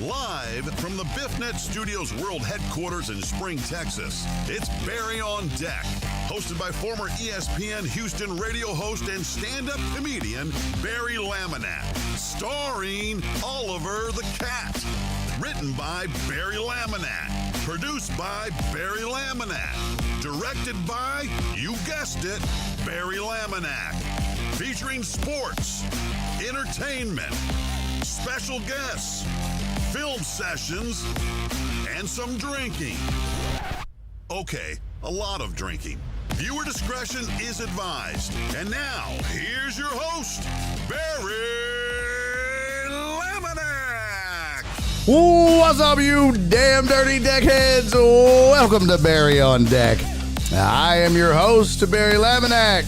Live from the BiffNet Studios World Headquarters in Spring, Texas, it's Barry on Deck. Hosted by former ESPN Houston radio host and stand-up comedian Barry Laminack. Starring Oliver the Cat. Written by Barry Laminack. Produced by Barry Laminack. Directed by, you guessed it, Barry Laminack. Featuring sports, entertainment, special guests, film sessions, and some drinking. Okay, a lot of drinking. Viewer discretion is advised. And now, here's your host, Barry Laminack. What's up, you damn dirty deckheads? Welcome to Barry on Deck. I am your host, Barry Laminack.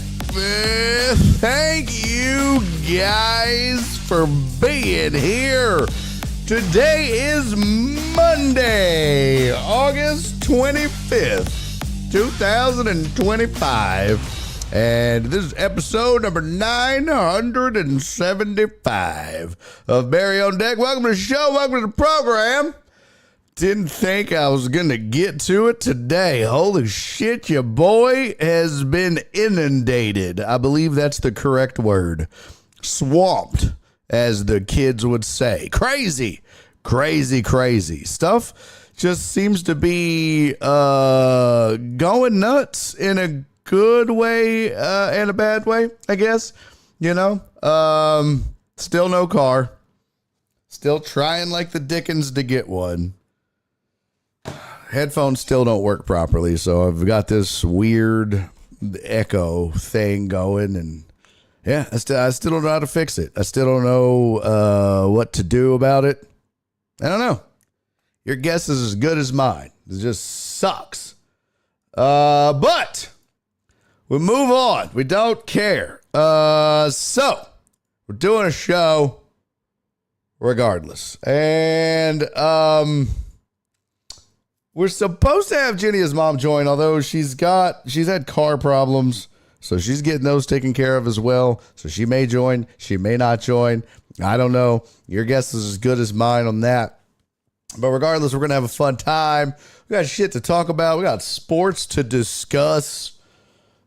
Thank you guys for being here. Today is Monday, August 25th, 2025. And this is episode number 975 of Barry on Deck. Welcome to the show. Welcome to the program. Didn't think I was going to get to it today. Holy shit, your boy has been inundated. I believe that's the correct word. Swamped, as the kids would say. Crazy. Stuff just seems to be going nuts in a good way and a bad way, I guess. You know, still no car. Still trying like the dickens to get one. Headphones still don't work properly, so I've got this weird echo thing going, and yeah, I still don't know how to fix it. I still don't know what to do about it. I don't know. Your guess is as good as mine. It just sucks. But we move on. We don't care. So we're doing a show regardless, and we're supposed to have JennyIsMom join, although she's had car problems, so she's getting those taken care of as well. So she may join, she may not join. I don't know. Your guess is as good as mine on that. But regardless, we're going to have a fun time. We got shit to talk about. We got sports to discuss.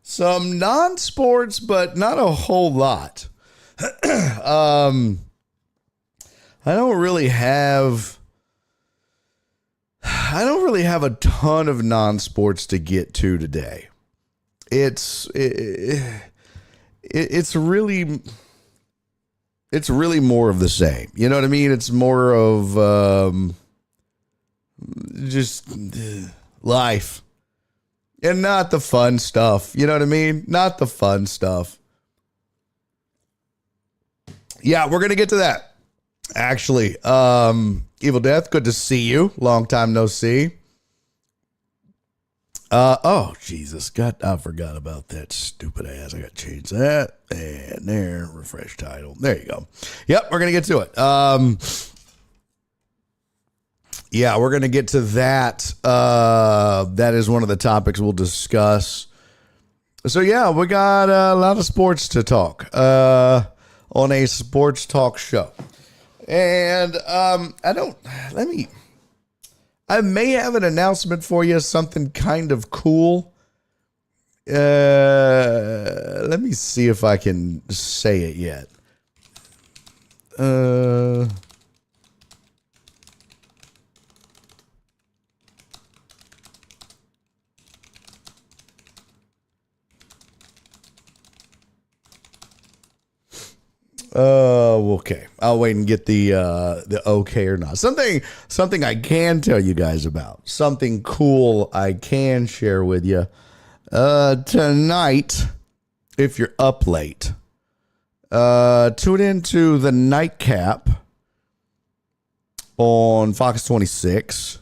Some non-sports, but not a whole lot. I don't really have a ton of non-sports to get to today. It's really more of the same. You know what I mean? It's more of just life and not the fun stuff. You know what I mean? Not the fun stuff. Yeah, we're going to get to that. Actually, Evil Death, good to see you. Long time no see. Oh, Jesus. God, I forgot about that stupid ass. I got to change that. And there, refresh title. There you go. Yep, we're going to get to it. Yeah, we're going to get to that. That is one of the topics we'll discuss. So, yeah, we got a lot of sports to talk on a sports talk show. And I may have an announcement for you, something kind of cool. Let me see if I can say it yet. Okay. I'll wait and get the okay or not. Something I can tell you guys about. Something cool I can share with you. Tonight, if you're up late, tune into the Nightcap on Fox 26,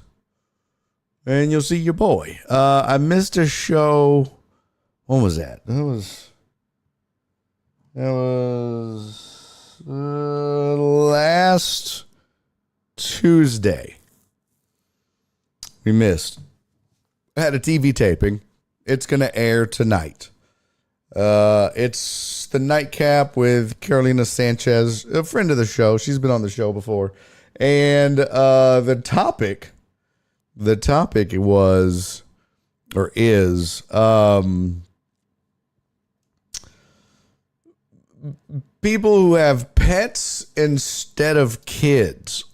and you'll see your boy. I missed a show. When was that? That was last Tuesday. We missed. I had a TV taping. It's going to air tonight. It's the nightcap with Carolina Sanchez, a friend of the show. She's been on the show before. And the topic was, or is, people who have pets instead of kids.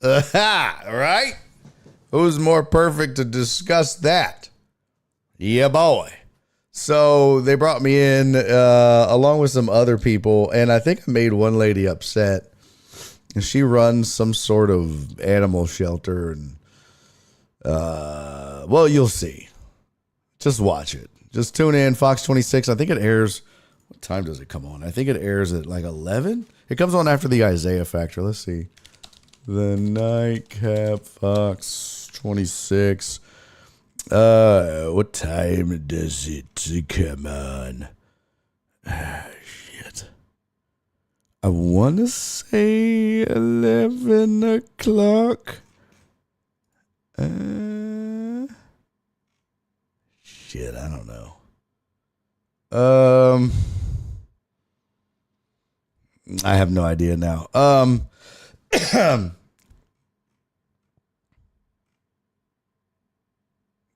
Right? Who's more perfect to discuss that? Yeah, boy. So they brought me in along with some other people, and I think I made one lady upset. And she runs some sort of animal shelter, and well, you'll see. Just watch it. Just tune in. Fox 26. I think it airs. What time does it come on? I think it airs at like 11. It comes on after the Isaiah Factor. Let's see. The Nightcap, Fox 26. What time does it come on? Shit. I want to say 11 o'clock. Shit, I don't know. I have no idea now.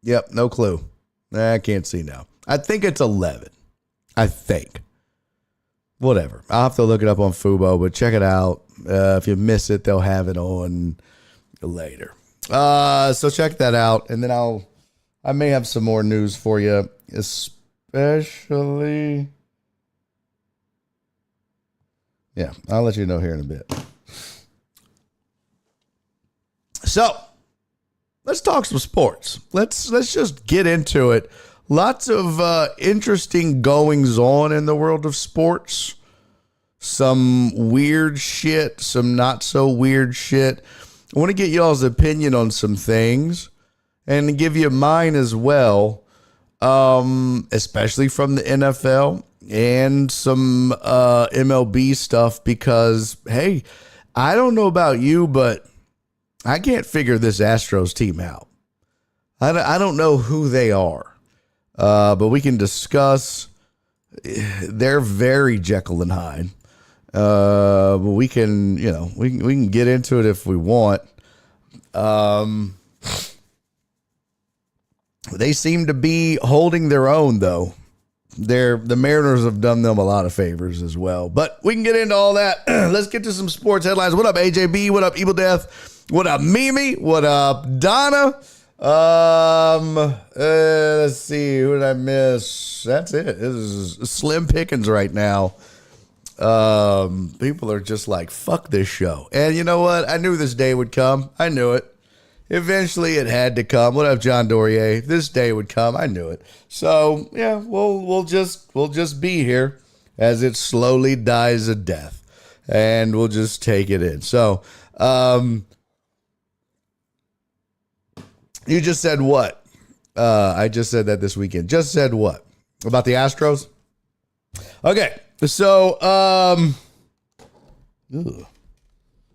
Yep, no clue. I can't see now. I think it's 11. I think. Whatever. I'll have to look it up on Fubo, but check it out. If you miss it, they'll have it on later. So check that out, and then I may have some more news for you, especially. Yeah, I'll let you know here in a bit. So, let's talk some sports. Let's just get into it. Lots of interesting goings on in the world of sports. Some weird shit, some not so weird shit. I want to get y'all's opinion on some things and give you mine as well, especially from the NFL and some MLB stuff because, hey, I don't know about you, but I can't figure this Astros team out. I don't know who they are, but we can discuss. They're very Jekyll and Hyde. But we can, we can get into it if we want. They seem to be holding their own, though. The Mariners have done them a lot of favors as well. But we can get into all that. Let's get to some sports headlines. What up, AJB? What up, Evil Death? What up, Mimi? What up, Donna? Let's see. Who did I miss? That's it. This is slim pickings right now. People are just like, fuck this show. And you know what? I knew this day would come. I knew it. Eventually it had to come. What up, John Dorier? This day would come. I knew it. So yeah, we'll just be here as it slowly dies a death. And we'll just take it in. So, you just said what? I just said that this weekend. Just said what? About the Astros? Okay. So, all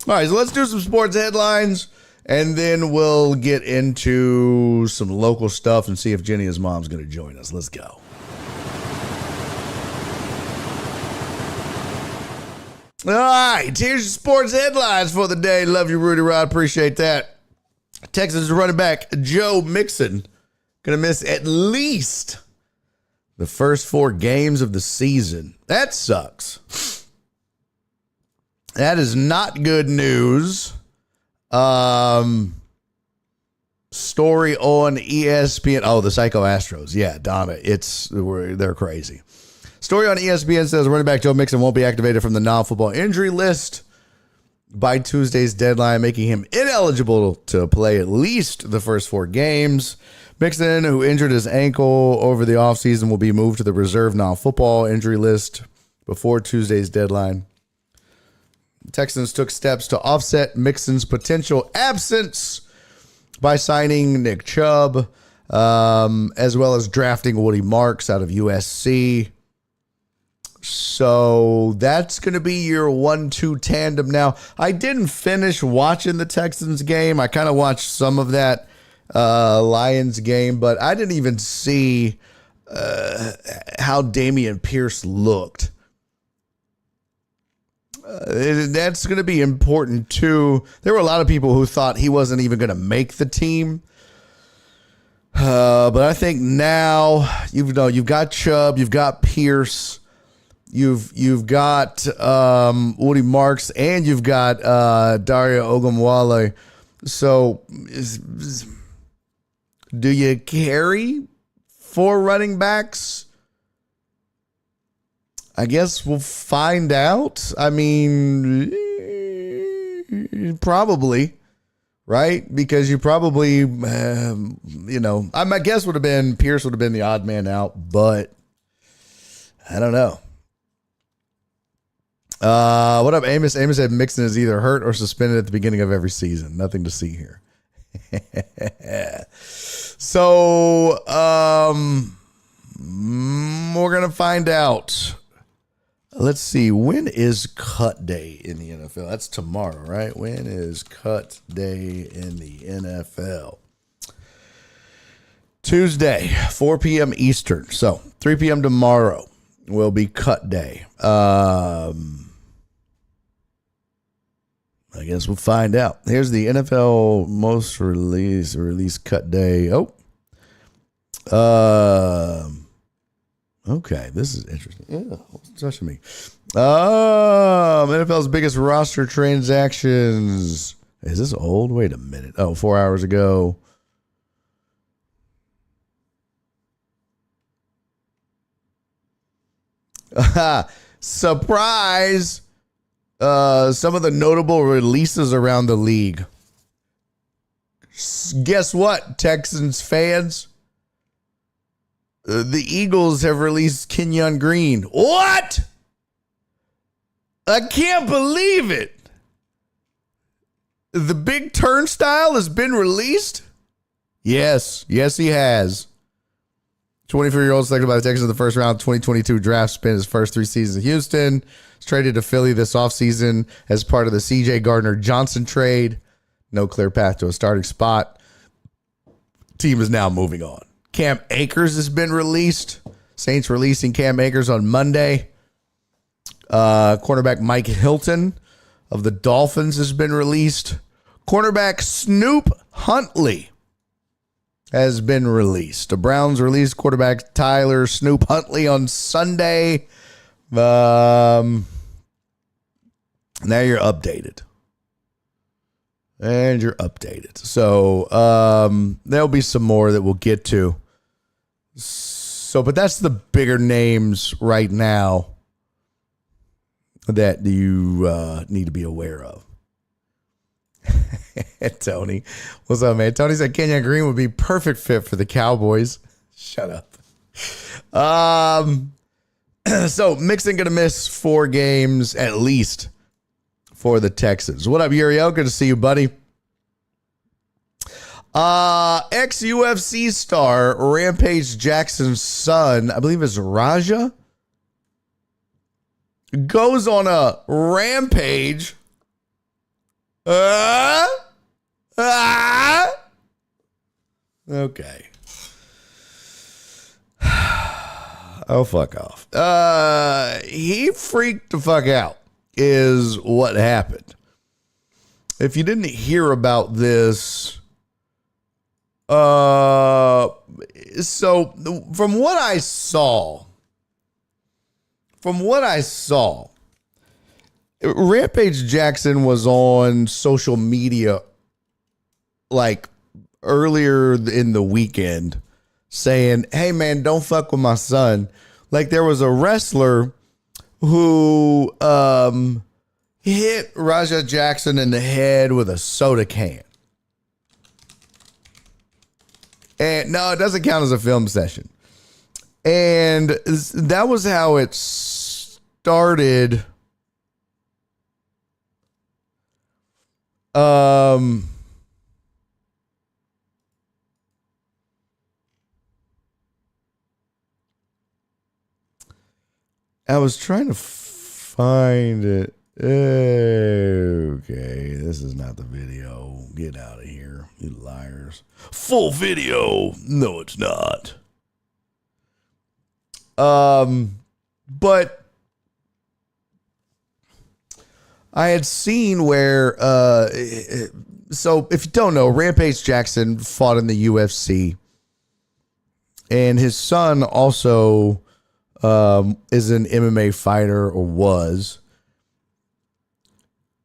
right, so let's do some sports headlines, and then we'll get into some local stuff and see if JennyIsMom's going to join us. Let's go. All right, here's your sports headlines for the day. Love you, Rudy Rod. Appreciate that. Texas running back Joe Mixon going to miss at least the first 4 games of the season. That sucks. That is not good news. Story on ESPN. Oh, the Psycho Astros. Yeah, Donna. They're crazy. Story on ESPN says running back Joe Mixon won't be activated from the non-football injury list by Tuesday's deadline, making him ineligible to play at least the first 4 games. Mixon, who injured his ankle over the offseason, will be moved to the reserve non-football injury list before Tuesday's deadline. The Texans took steps to offset Mixon's potential absence by signing Nick Chubb, as well as drafting Woody Marks out of USC. So that's going to be your 1-2 tandem now. I didn't finish watching the Texans game. I kind of watched some of that Lions game, but I didn't even see how Damian Pierce looked. That's going to be important too. There were a lot of people who thought he wasn't even going to make the team. But I think now you've got Chubb, you've got Pierce, you've got Woody Marks, and you've got Dario Ogunwale. So do you carry 4 running backs? I guess we'll find out. I mean, probably, right? Because you probably, my guess would have been Pierce would have been the odd man out, but I don't know. What up, Amos? Amos said Mixon is either hurt or suspended at the beginning of every season. Nothing to see here. So, we're going to find out. Let's see. When is cut day in the NFL? That's tomorrow, right? When is cut day in the NFL? Tuesday, 4 p.m. Eastern. So 3 p.m. tomorrow will be cut day. I guess we'll find out. Here's the NFL most release cut day. Okay, this is interesting. Yeah, what's touching me? NFL's biggest roster transactions. Is this old? Wait a minute. 4 hours ago. Surprise! Some of the notable releases around the league. Guess what, Texans fans? The Eagles have released Kenyon Green. What? I can't believe it. The big turnstile has been released? Yes, he has. 24-year-old selected by the Texans in the first round 2022 draft, spent his first 3 seasons in Houston. He's traded to Philly this offseason as part of the C.J. Gardner-Johnson trade. No clear path to a starting spot. Team is now moving on. Cam Akers has been released. Saints releasing Cam Akers on Monday. Cornerback Mike Hilton of the Dolphins has been released. Cornerback Snoop Huntley has been released. The Browns released quarterback Tyler Snoop Huntley on Sunday. Now you're updated. And you're updated. So there'll be some more that we'll get to. So, but that's the bigger names right now that you need to be aware of. Tony, what's up, man? Tony said Kenyon Green would be perfect fit for the Cowboys. Shut up. So Mixon gonna miss 4 games at least for the Texans. What up, Uriel? Good to see you, buddy. Ex-UFC star Rampage Jackson's son, I believe it's Raja, goes on a rampage. Okay. Oh, fuck off. He freaked the fuck out is what happened. If you didn't hear about this, so from what I saw, Rampage Jackson was on social media like earlier in the weekend saying, hey man, don't fuck with my son. Like there was a wrestler who hit Raja Jackson in the head with a soda can. And no, it doesn't count as a film session. And that was how it started. I was trying to find it. Okay, this is not the video. Get out of here, you liars. Full video. No, it's not. But I had seen where, so if you don't know, Rampage Jackson fought in the UFC, and his son also is an MMA fighter, or was.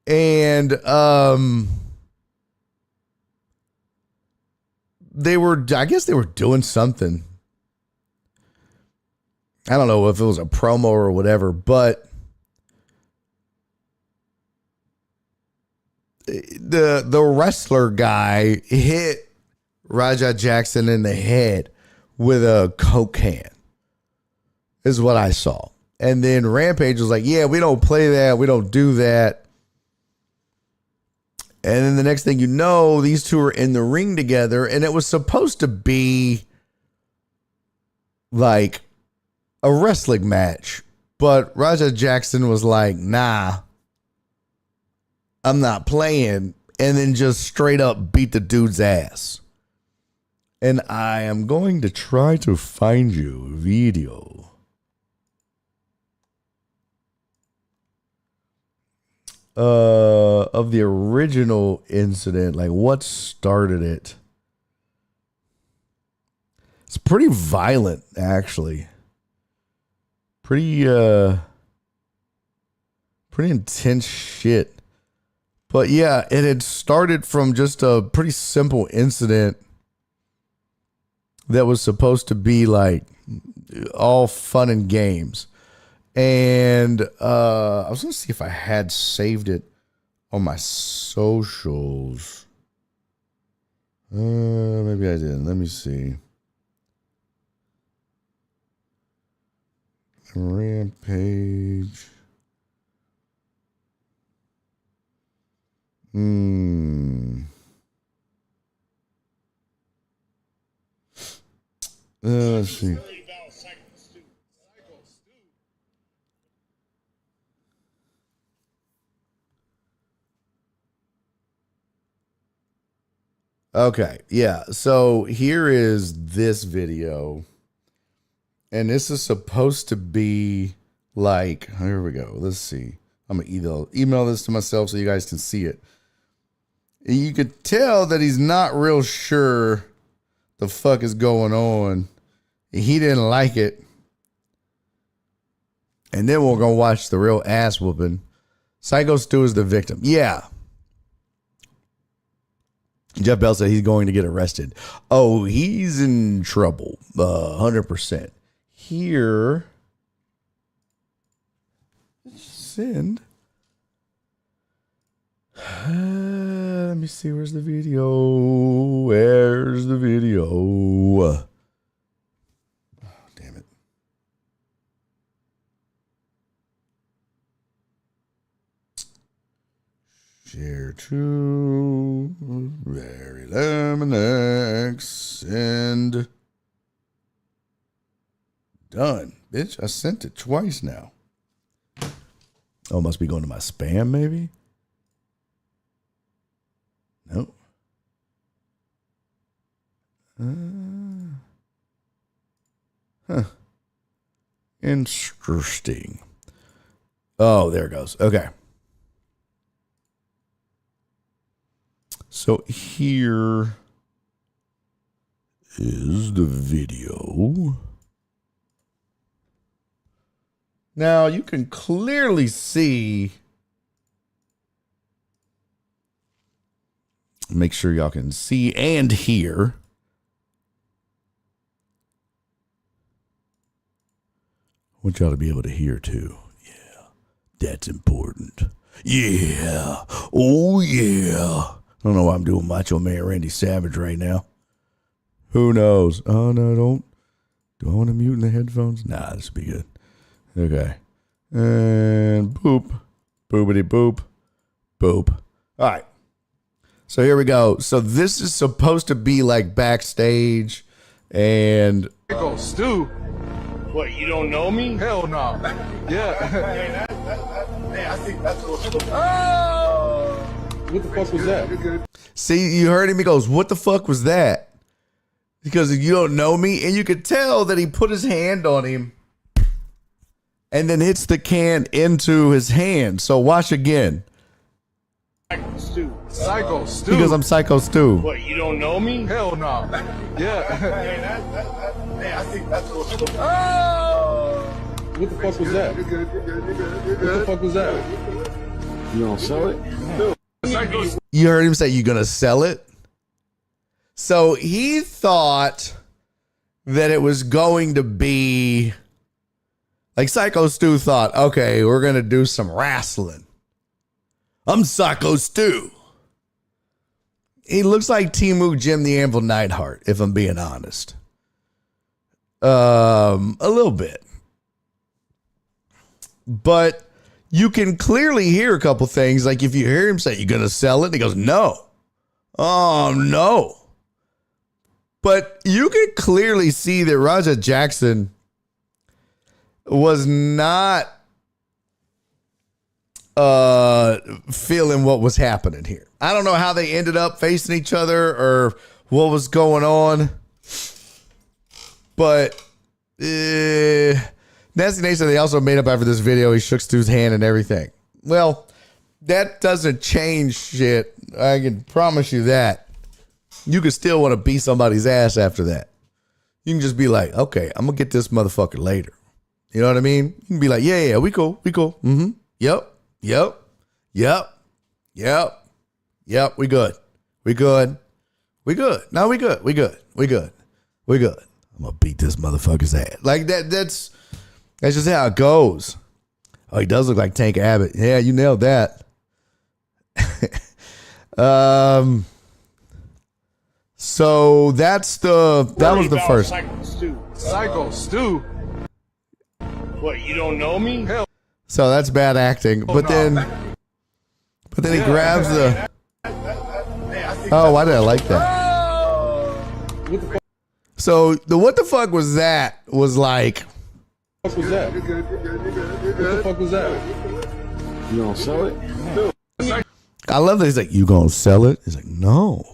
And I guess they were doing something. I don't know if it was a promo or whatever, but the wrestler guy hit Raja Jackson in the head with a Coke can, is what I saw. And then Rampage was like, yeah, we don't play that. We don't do that. And then the next thing you know, these two are in the ring together, and it was supposed to be like a wrestling match. But Raja Jackson was like, nah, I'm not playing. And then just straight up beat the dude's ass. And I am going to try to find you a video. Of the original incident, like what started it. It's pretty violent, actually. Pretty intense shit. But yeah, it had started from just a pretty simple incident that was supposed to be like all fun and games. And I was going to see if I had saved it on my socials. Maybe I didn't. Let me see. Rampage. Let's see. Okay, yeah. So here is this video. And this is supposed to be like, here we go. Let's see. I'm going to email this to myself so you guys can see it. And you could tell that he's not real sure the fuck is going on. He didn't like it. And then we're going to watch the real ass whooping. Psycho Stu is the victim. Yeah. Jeff Bell said he's going to get arrested. Oh, he's in trouble. 100%. Here. Send. Let me see. Where's the video? Where's the video? Oh, damn it. Share to Barry Lemonex. Send. Done. Bitch, I sent it twice now. Oh, must be going to my spam, maybe? Nope. Interesting. Oh, there it goes. Okay. So here is the video. Now you can clearly see. Make sure y'all can see and hear. I want y'all to be able to hear too. Yeah, that's important. Yeah. Oh, yeah. I don't know why I'm doing Macho Man Randy Savage right now. Who knows? Oh, no, don't. Do I want to mute in the headphones? Nah, this will be good. Okay. And boop. Boopity boop. Boop. All right. So here we go. So this is supposed to be like backstage and Stu. What, you don't know me? Hell no. Yeah. I think that's what. Oh! What the fuck was that? See, you heard him. He goes, "What the fuck was that?" Because you don't know me, and you could tell that he put his hand on him. and then hits the can into his hand. So watch again. Psycho Stu. Because I'm Psycho Stu. What, you don't know me? Hell no. Yeah. Hey, I think that's what. What the fuck was that? What the fuck was that? You gonna sell it? You heard him say you're gonna sell it. So he thought that it was going to be like Psycho Stu thought, okay, we're gonna do some wrestling. I'm Psycho Stu. He looks like Timu Jim the Anvil Neidhart, if I'm being honest. A little bit. But you can clearly hear a couple things. Like if you hear him say, you're going to sell it? And he goes, no. Oh, no. But you can clearly see that Raja Jackson was not feeling what was happening here. I don't know how they ended up facing each other or what was going on. But Nasty Nation, they also made up after this video. He shook Stu's hand and everything. Well, that doesn't change shit. I can promise you that. You could still want to beat somebody's ass after that. You can just be like, okay, I'm going to get this motherfucker later. You know what I mean? You can be like, yeah, we cool. Mm-hmm. Yep. We good. No, we good. I'm gonna beat this motherfucker's ass. Like that's just how it goes. Oh, he does look like Tank Abbott. Yeah, you nailed that. So that was the first. Psycho Stu. What, you don't know me? Hell. So that's bad acting. But then he grabs the. Oh, why did I like that? So the what the fuck was that? Was like. What was that? What the fuck was that? You gonna sell it? I love that he's like, you gonna sell it? He's like, no.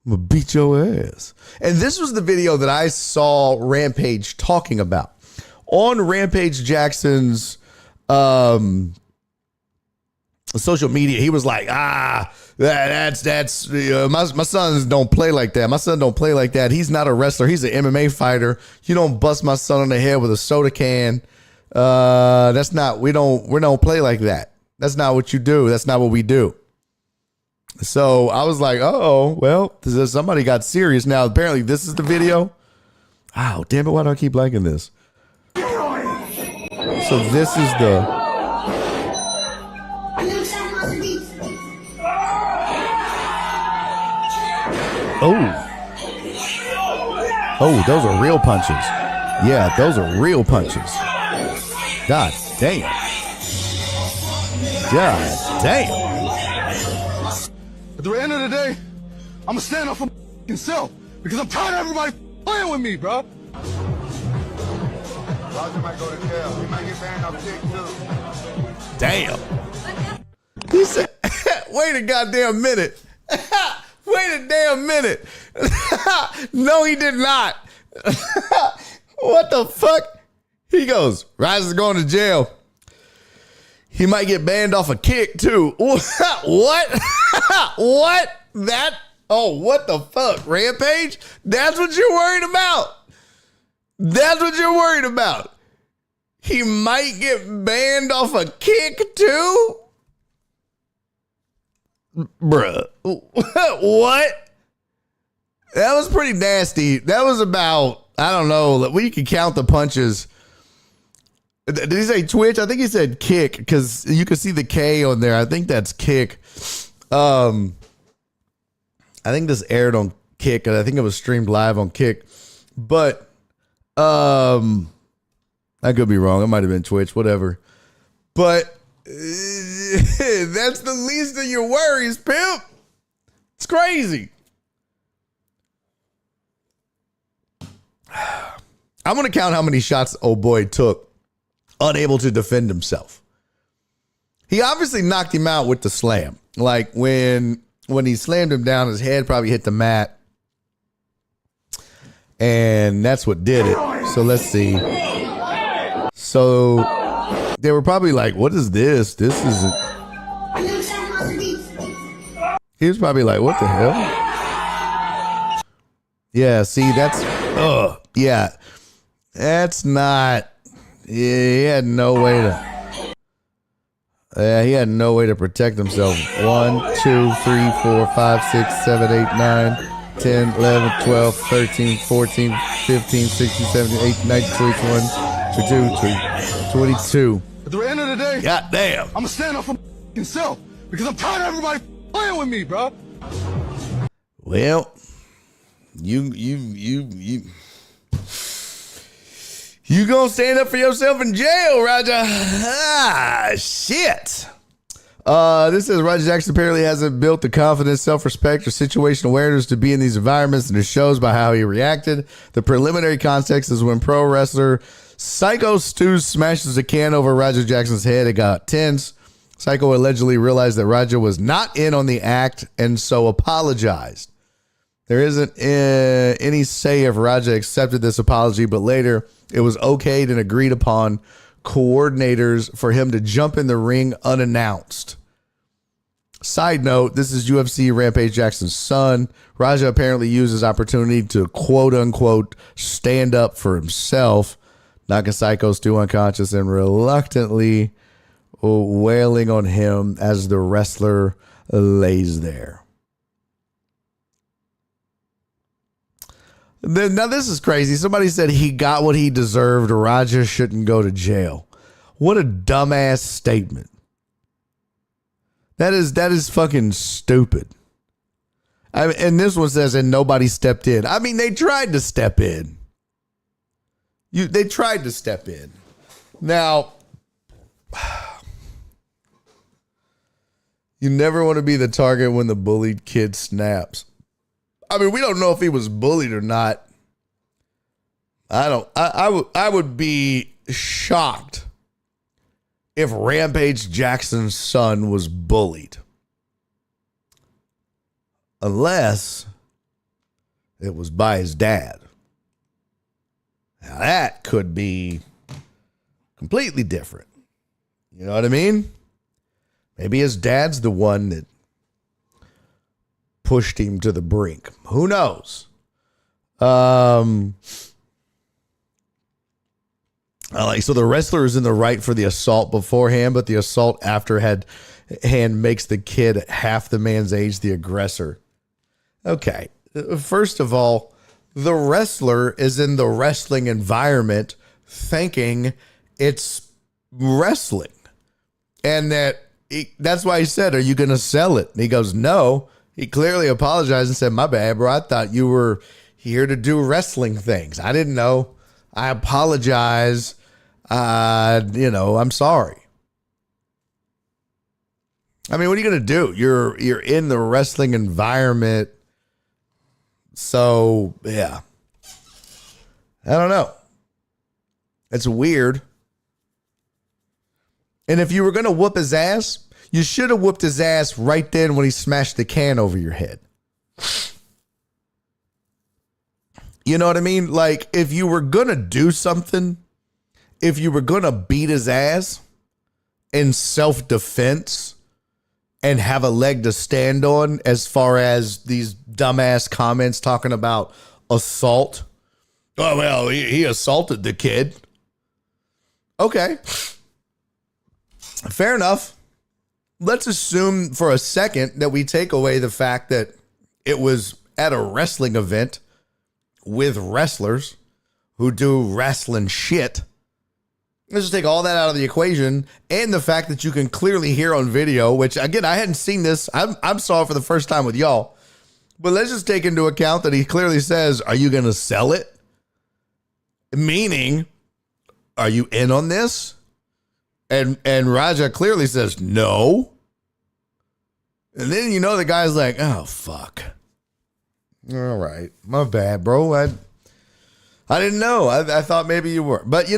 I'm gonna beat your ass. And this was the video that I saw Rampage talking about. On Rampage Jackson's social media, he was like, that's my sons don't play like that. My son don't play like that. He's not a wrestler. He's an MMA fighter. You don't bust my son on the head with a soda can. That's not, we don't play like that. That's not what you do. That's not what we do. So I was like, oh, well, somebody got serious. Now, apparently this is the video. Oh, damn it. Why do I keep liking this? So this is the. Oh, those are real punches. Yeah, those are real punches. God damn. At the end of the day, I'm gonna stand up for myself because I'm tired of everybody playing with me, bro. Roger might go to jail. He might get banned off dick too. Damn. He said, wait a goddamn minute. Wait a damn minute. No, he did not. What the fuck? He goes, Rise is going to jail. He might get banned off a kick too. What? What? That? Oh, what the fuck? Rampage? That's what you're worried about? That's what you're worried about? He might get banned off a kick too? Bruh. What? That was pretty nasty. That was about, I don't know, we can count the punches. Did he say Twitch? I think he said kick because you can see the K on there. I think that's kick. I think this aired on Kick, and I think it was streamed live on Kick. But I could be wrong. It might have been Twitch, whatever. But that's the least of your worries, pimp. It's crazy. I'm going to count how many shots old boy took, unable to defend himself. He obviously knocked him out with the slam. Like when he slammed him down, his head probably hit the mat. And that's what did it. So let's see. So they were probably like, what is this? This is He was probably like, what the hell? Yeah, see, that's yeah. That's not he had no way to protect himself. 1, 2, 3, 4, 5, 6, 7, 8, 9, 10, 11, 12, 13, 14, 15, 16, 17, 18, 19, 20, 21, 22. At the end of the day, God damn. I'm gonna stand up for myself because I'm tired of everybody playing with me, bro. Well, you gonna stand up for yourself in jail, Roger. Ah, shit. This says Roger Jackson apparently hasn't built the confidence, self-respect, or situation awareness to be in these environments, and it shows by how he reacted. The preliminary context is when pro wrestler Psycho Stu smashes a can over Roger Jackson's head. It got tense. Psycho allegedly realized that Roger was not in on the act and so apologized. There isn't any say if Roger accepted this apology, but later it was okayed and agreed upon coordinators for him to jump in the ring unannounced. Side note, this is UFC Rampage Jackson's son. Raja apparently used his opportunity to quote unquote stand up for himself, knocking Psycho Stu unconscious and reluctantly wailing on him as the wrestler lays there. Now this is crazy. Somebody said he got what he deserved. Raja shouldn't go to jail. What a dumbass statement. That is fucking stupid. I mean, and this one says, and nobody stepped in. I mean, they tried to step in. They tried to step in. Now, you never want to be the target when the bullied kid snaps. I mean, we don't know if he was bullied or not. I would be shocked if Rampage Jackson's son was bullied. Unless it was by his dad. Now that could be completely different. You know what I mean? Maybe his dad's the one that pushed him to the brink. Who knows? So the wrestler is in the right for the assault beforehand, but the assault afterhand makes the kid half the man's age the aggressor. Okay. First of all, the wrestler is in the wrestling environment thinking it's wrestling. And that's why he said, are you going to sell it? And he goes, no. He clearly apologized and said, my bad, bro. I thought you were here to do wrestling things. I didn't know. I apologize. I'm sorry. I mean, what are you going to do? You're in the wrestling environment. So, yeah. I don't know. It's weird. And if you were going to whoop his ass, you should have whooped his ass right then when he smashed the can over your head. You know what I mean? Like, if you were going to do something, if you were going to beat his ass in self-defense and have a leg to stand on as far as these dumbass comments talking about assault. Oh, well, he assaulted the kid. Okay. Fair enough. Let's assume for a second that we take away the fact that it was at a wrestling event with wrestlers who do wrestling shit. Let's just take all that out of the equation, and the fact that you can clearly hear on video, which again, I hadn't seen this. I saw it for the first time with y'all, but let's just take into account that he clearly says, are you going to sell it? Meaning, are you in on this? And Raja clearly says no. And then, the guy's like, oh, fuck. All right. My bad, bro. I didn't know. I thought maybe you were. But,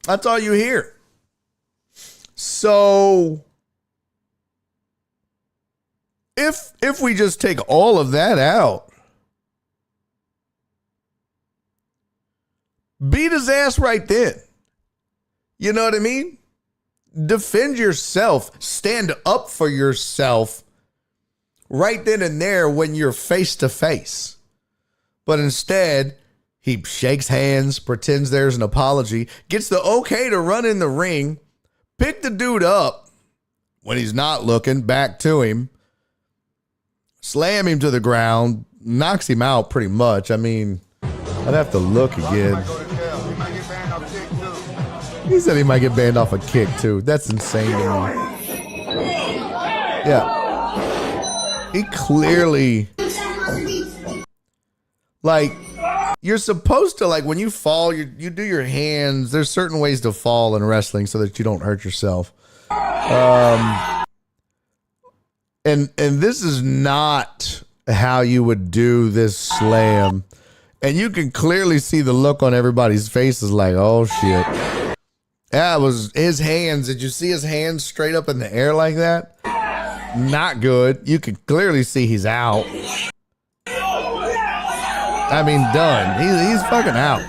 that's all you hear. So if we just take all of that out, beat his ass right then. You know what I mean? Defend yourself. Stand up for yourself right then and there when you're face to face. But instead, he shakes hands, pretends there's an apology, gets the okay to run in the ring, pick the dude up when he's not looking, back to him, slam him to the ground, knocks him out pretty much. I mean, I'd have to look again. He said he might get banned off a kick too. That's insane to me. Yeah. He clearly, like, you're supposed to, like, when you fall, you do your hands. There's certain ways to fall in wrestling so that you don't hurt yourself. And this is not how you would do this slam. And you can clearly see the look on everybody's faces like, oh shit. That was his hands. Did you see his hands straight up in the air like that? Not good. You can clearly see he's out. I mean, done. He's fucking out.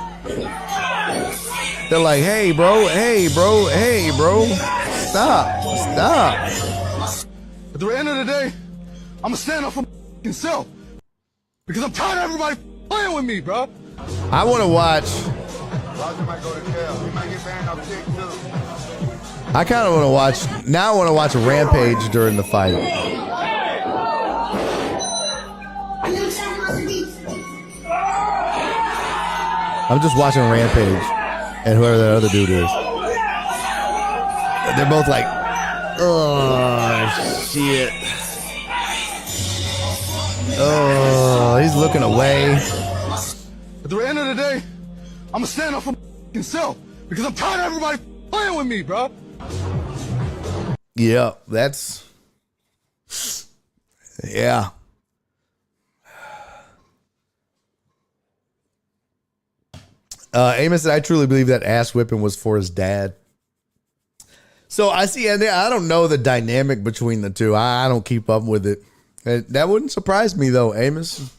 They're like, hey, bro. Stop. At the end of the day, I'm gonna stand up for myself because I'm tired of everybody playing with me, bro. I want to watch. Roger might go to jail. He might get banned off kick too. I kind of want to watch. Now I want to watch Rampage during the fight. I'm just watching Rampage and whoever that other dude is. They're both like, oh, shit. Oh, he's looking away. At the end of the day, I'm gonna stand up for myself because I'm tired of everybody playing with me, bro. Yeah, that's... Yeah. Amos said, I truly believe that ass whipping was for his dad. So I see, and I don't know the dynamic between the two. I don't keep up with it. That wouldn't surprise me though, Amos.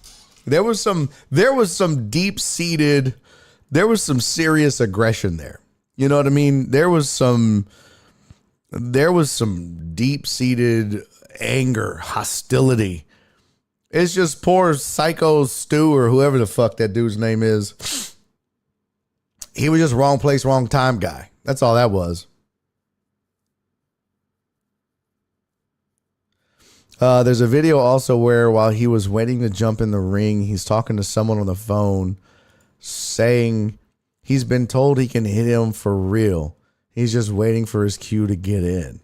There was some deep-seated, there was some serious aggression there. You know what I mean? There was some deep-seated anger, hostility. It's just poor Psycho Stu or whoever the fuck that dude's name is. He was just wrong place, wrong time guy. That's all that was. There's a video also where while he was waiting to jump in the ring, he's talking to someone on the phone saying he's been told he can hit him for real. He's just waiting for his cue to get in.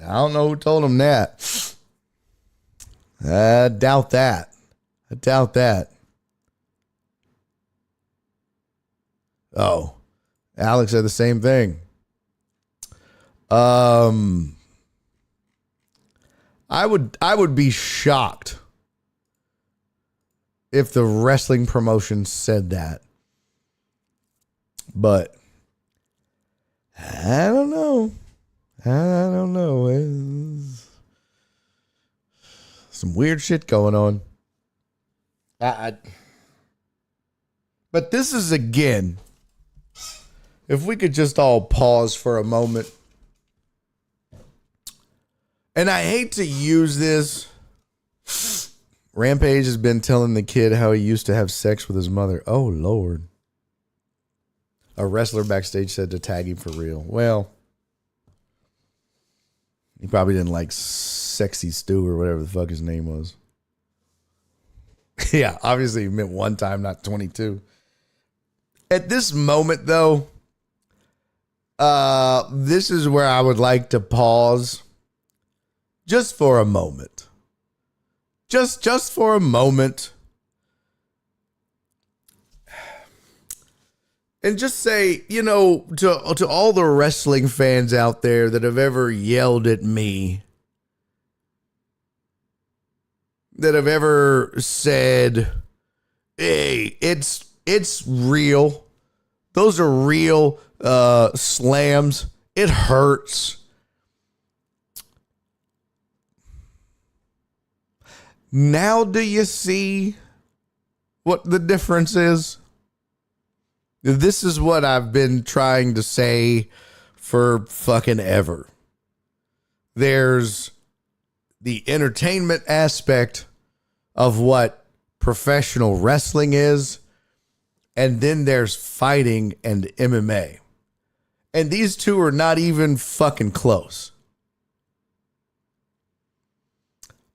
I don't know who told him that. I doubt that. Oh, Alex said the same thing. I would be shocked if the wrestling promotion said that. But I don't know. It's some weird shit going on. But this is, again, if we could just all pause for a moment. And I hate to use this. Rampage has been telling the kid how he used to have sex with his mother. Oh, Lord. A wrestler backstage said to tag him for real. Well, he probably didn't like Sexy Stu or whatever the fuck his name was. Yeah, obviously he meant one time, not 22. At this moment, though, this is where I would like to pause just for a moment. Just for a moment. And just say, you know, to all the wrestling fans out there that have ever yelled at me, that have ever said, hey, it's real. Those are real slams. It hurts. Now do you see what the difference is? This is what I've been trying to say for fucking ever. There's the entertainment aspect of what professional wrestling is, and then there's fighting and MMA. And these two are not even fucking close.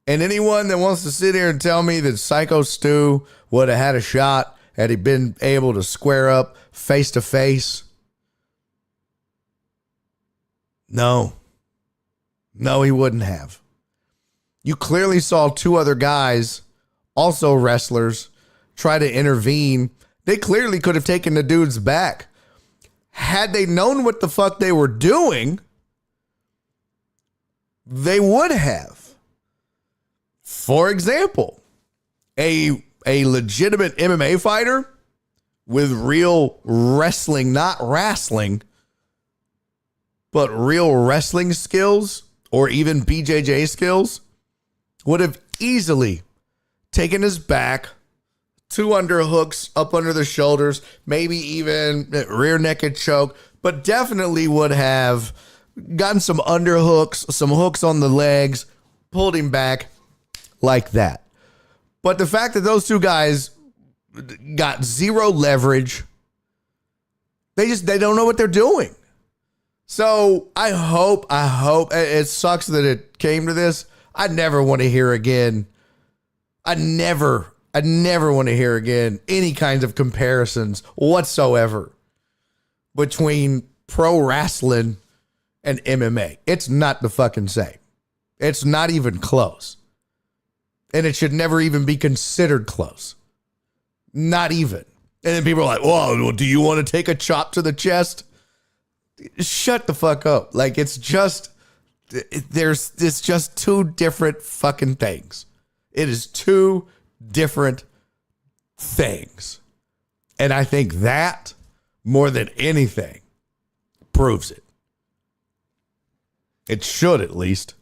And anyone that wants to sit here and tell me that Psycho Stu would have had a shot had he been able to square up face to face, no, he wouldn't have. You clearly saw two other guys, also wrestlers, try to intervene. They clearly could have taken the dude's back. Had they known what the fuck they were doing, they would have. For example, a legitimate MMA fighter with real wrestling, not wrestling, but real wrestling skills or even BJJ skills would have easily taken his back, two underhooks up under the shoulders, maybe even rear naked choke, but definitely would have gotten some underhooks, some hooks on the legs, pulled him back like that. But the fact that those two guys got zero leverage, they don't know what they're doing. So I hope it sucks that it came to this. I never want to hear again. I never want to hear again any kinds of comparisons whatsoever between pro wrestling and MMA. It's not the fucking same. It's not even close. And it should never even be considered close. Not even. And then people are like, well, do you want to take a chop to the chest? Shut the fuck up. Like, it's just two different fucking things. It is two different things. And I think that, more than anything, proves it. It should, at least.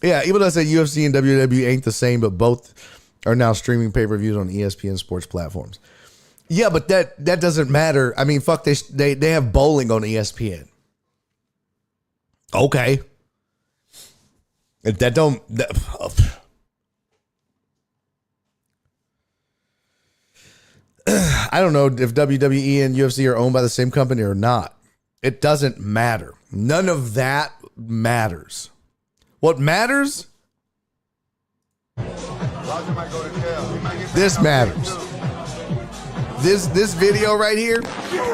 Yeah, even though I said UFC and WWE ain't the same, but both are now streaming pay-per-views on ESPN sports platforms. Yeah, but that doesn't matter. I mean, fuck, they have bowling on ESPN. Okay. I don't know if WWE and UFC are owned by the same company or not. It doesn't matter. None of that matters. What matters? This matters. This video right here,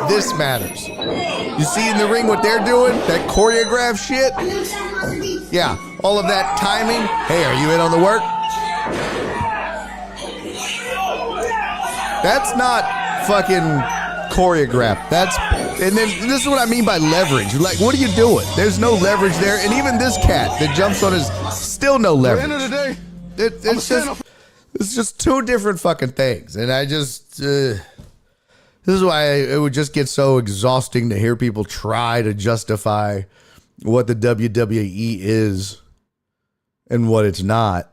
this matters. You see in the ring what they're doing? That choreographed shit? Yeah, all of that timing. Hey, are you in on the work? That's not fucking choreographed. And then this is what I mean by leverage. Like, what are you doing? There's no leverage there. And even this cat that jumps on is still no leverage. At the end of the day, it's just two different fucking things. And I just, this is why it would just get so exhausting to hear people try to justify what the WWE is and what it's not.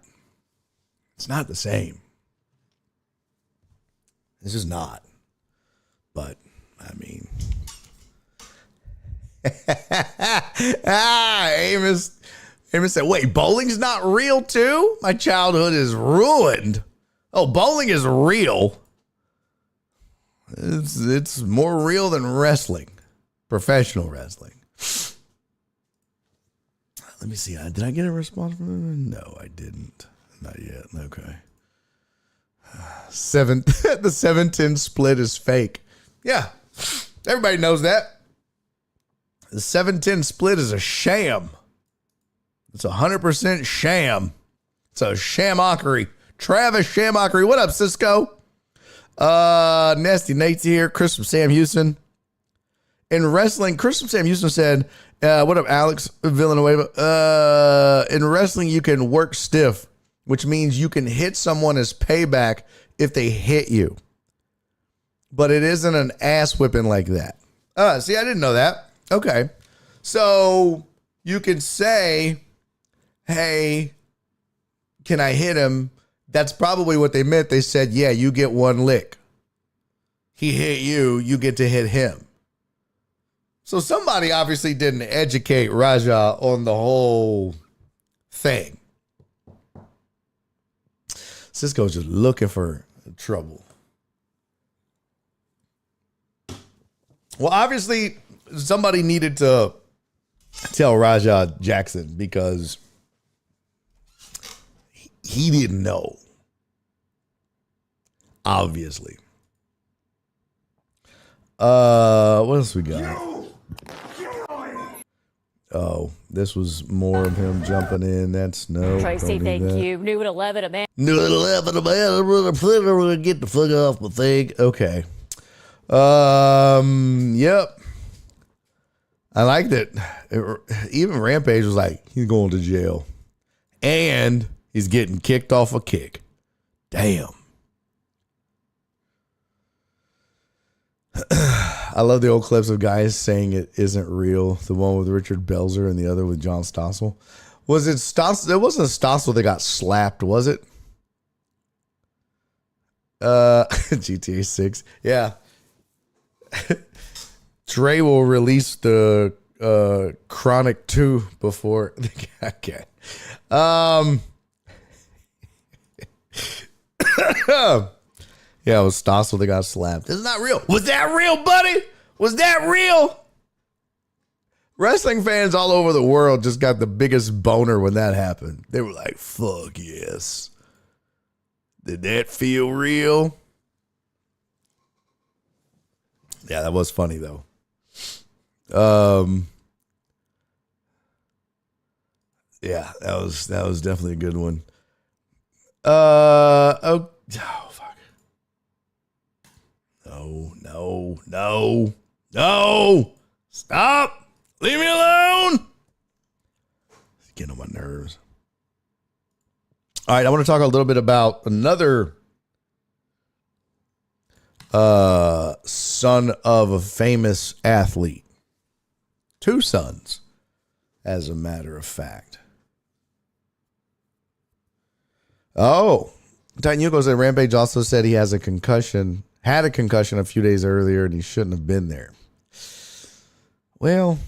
It's not the same. This is not. But, I mean. Amos said, wait, bowling's not real too? My childhood is ruined. Oh, bowling is real. It's more real than wrestling. Professional wrestling. Let me see. Did I get a response from him? No, I didn't. Not yet. Okay. The 7-10 split is fake. Yeah. Everybody knows that. The 7-10 split is a sham. It's 100% sham. It's a shamockery. Travis Shamockery. What up, Cisco? Nasty Nate's here. Chris from Sam Houston. In wrestling, Chris from Sam Houston said, what up, Alex Villanueva? In wrestling, you can work stiff, which means you can hit someone as payback if they hit you. But it isn't an ass whipping like that. See, I didn't know that. Okay. So you could say, hey, can I hit him? That's probably what they meant. They said, yeah, you get one lick. He hit you, you get to hit him. So somebody obviously didn't educate Raja on the whole thing. Cisco's just looking for trouble. Well, obviously, somebody needed to tell Raja Jackson because he didn't know. Obviously. What else we got? Oh, this was more of him jumping in. That's no. Tracy, thank you. New at 11, a man. New at 11, a man. I'm gonna get the fuck off my thing. Okay. Yep. I liked it. Even Rampage was like, he's going to jail. And he's getting kicked off a kick. Damn. I love the old clips of guys saying it isn't real. The one with Richard Belzer and the other with John Stossel. Was it Stossel? It wasn't Stossel that got slapped, was it? GTA 6. Yeah. Trey will release the Chronic 2 before. Okay. Yeah, it was Stossel that got slapped. It's not real. Was that real, buddy? Was that real? Wrestling fans all over the world just got the biggest boner when that happened. They were like, fuck yes. Did that feel real? Yeah, that was funny though. Yeah, that was definitely a good one. Oh fuck. No. Stop. Leave me alone. It's getting on my nerves. All right, I want to talk a little bit about another son of a famous athlete. Two sons, as a matter of fact. Oh, Titan Yuko said Rampage also said he had a concussion a few days earlier and he shouldn't have been there. Well,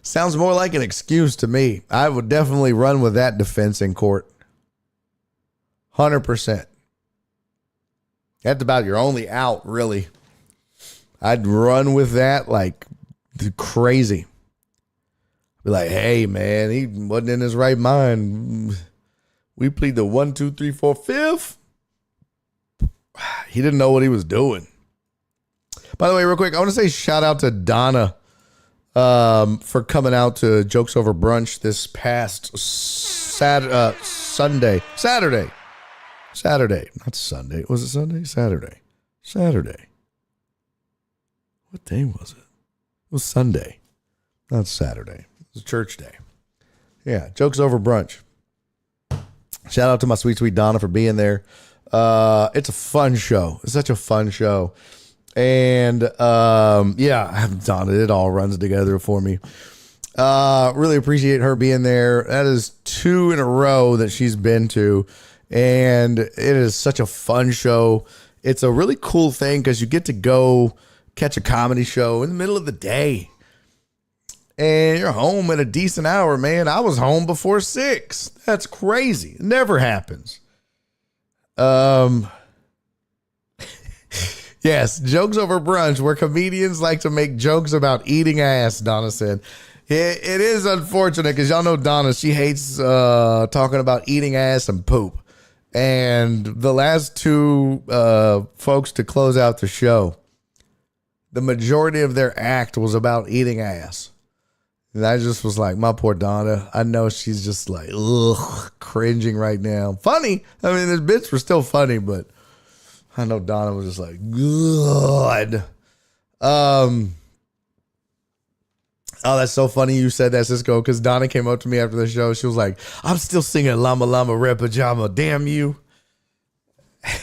sounds more like an excuse to me. I would definitely run with that defense in court. 100%. That's about your only out, really. I'd run with that like crazy. Be like, hey, man, he wasn't in his right mind. We plead the 1, 2, 3, 4, 5th. He didn't know what he was doing. By the way, real quick, I want to say shout out to Donna for coming out to Jokes Over Brunch this past Saturday. Not Sunday. Was it Sunday? Saturday. What day was it? It was Sunday, not Saturday. It was church day. Yeah, Jokes Over Brunch. Shout out to my sweet, sweet Donna for being there. It's a fun show. It's such a fun show. And yeah, Donna, it all runs together for me. Really appreciate her being there. That is 2 in a row that she's been to. And it is such a fun show. It's a really cool thing because you get to go catch a comedy show in the middle of the day. And you're home at a decent hour, man. I was home before 6. That's crazy. It never happens. Yes, Jokes Over Brunch, where comedians like to make jokes about eating ass, Donna said. It is unfortunate because y'all know Donna, she hates talking about eating ass and poop. And the last 2 folks to close out the show, the majority of their act was about eating ass. And I just was like, my poor Donna. I know she's just like, ugh, cringing right now. Funny. I mean, the bits were still funny, but I know Donna was just like, good. Oh, that's so funny you said that, Cisco, because Donna came up to me after the show. She was like, I'm still singing Llama Llama Red Pajama. Damn you.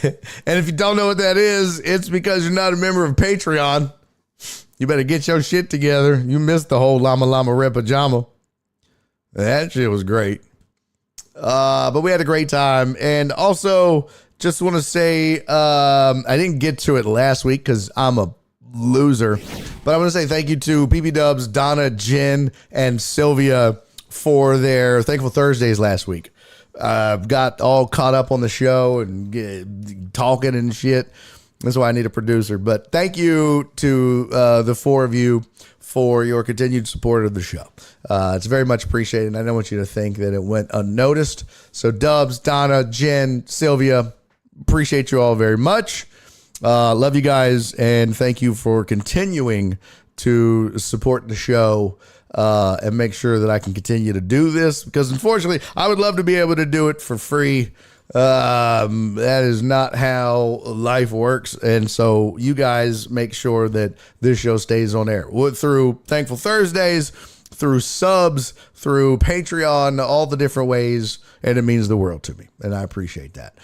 And if you don't know what that is, it's because you're not a member of Patreon. You better get your shit together. You missed the whole Llama Llama Red Pajama. That shit was great. But we had a great time. And also, just want to say, I didn't get to it last week because I'm a loser. But I want to say thank you to PB Dubs, Donna, Jen, and Sylvia for their Thankful Thursdays last week. Got all caught up on the show and talking and shit. That's why I need a producer. But thank you to the four of you for your continued support of the show. It's very much appreciated, and I don't want you to think that it went unnoticed. So Dubs, Donna, Jen, Sylvia, appreciate you all very much. Love you guys, and thank you for continuing to support the show and make sure that I can continue to do this, because unfortunately, I would love to be able to do it for free. That is not how life works, and so you guys make sure that this show stays on air through Thankful Thursdays, through subs, through Patreon, all the different ways, and it means the world to me, and I appreciate that.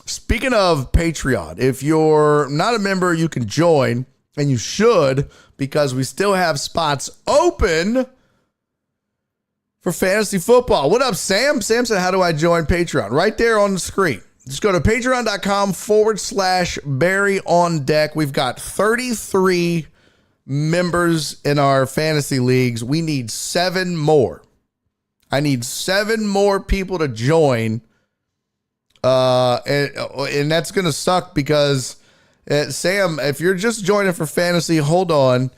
Speaking of Patreon, if you're not a member, you can join, and you should, because we still have spots open for fantasy football. What up, Sam? Sam said, how do I join Patreon? Right there on the screen. Just go to patreon.com/Barry on Deck. We've got 33 members in our fantasy leagues. We need 7 more. I need 7 more people to join. And that's going to suck because, Sam, if you're just joining for fantasy, hold on.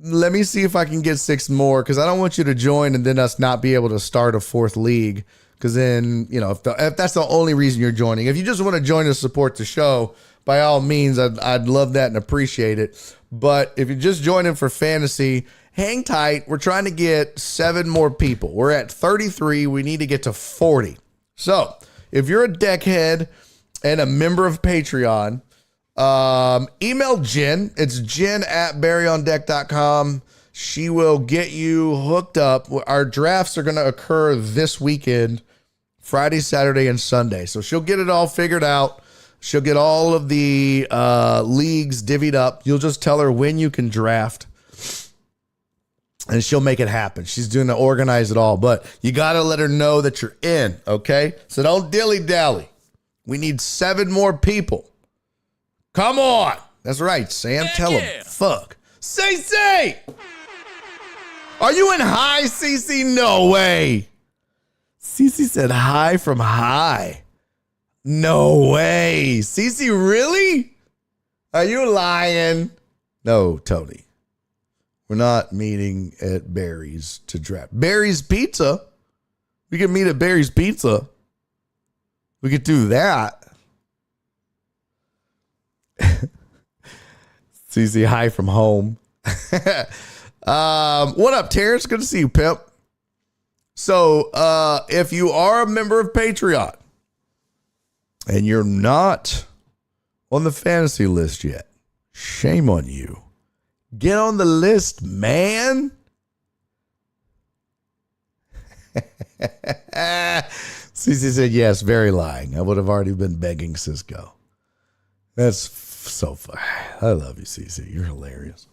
Let me see if I can get 6 more, because I don't want you to join and then us not be able to start a 4th league. Because then, if that's the only reason you're joining. If you just want to join to support the show, by all means, I'd love that and appreciate it. But if you're just joining for fantasy, hang tight. We're trying to get 7 more people. We're at 33. We need to get to 40. So if you're a deckhead and a member of Patreon, email Jen. It's jen@barryondeck.com. She will get you hooked up. Our drafts are going to occur this weekend, Friday, Saturday, and Sunday. So she'll get it all figured out. She'll get all of the leagues divvied up. You'll just tell her when you can draft, and she'll make it happen. She's doing to organize it all, but you got to let her know that you're in, okay? So don't dilly-dally. We need 7 more people. Come on. That's right, Sam. Yeah, tell him. Fuck. CC! Are you in high, CC? No way. CC said hi from high. No way. CC, really? Are you lying? No, Tony. We're not meeting at Barry's to draft. Barry's Pizza? We could meet at Barry's Pizza. We could do that. CC, hi from home. What up, Terrence? Good to see you, pimp. So, if you are a member of Patreon and you're not on the fantasy list yet, shame on you. Get on the list, man. CC said, yes, very lying. I would have already been begging Cisco. That's so fun. I love you, CC. You're hilarious.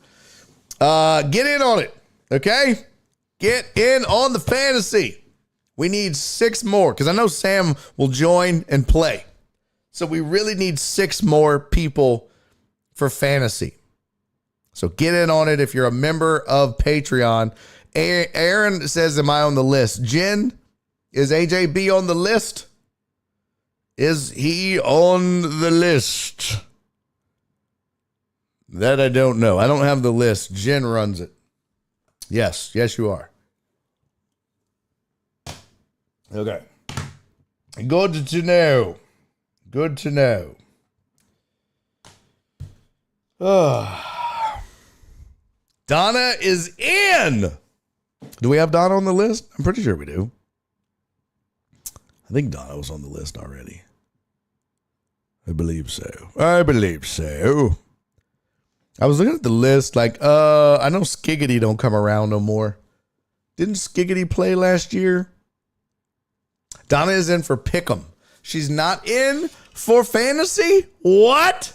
Get in on it, okay? Get in on the fantasy. We need 6 more, because I know Sam will join and play. So we really need 6 more people for fantasy. So get in on it if you're a member of Patreon. Aaron says, am I on the list? Jen, is AJB on the list? Is he on the list? That I don't know. I don't have the list. Jen runs it. Yes, you are. Okay. Good to know. Good to know. Donna is in. Do we have Donna on the list? I'm pretty sure we do. I think Donna was on the list already. I believe so. I was looking at the list like, I know Skiggity don't come around no more. Didn't Skiggity play last year? Donna is in for Pick'em. She's not in for fantasy? What?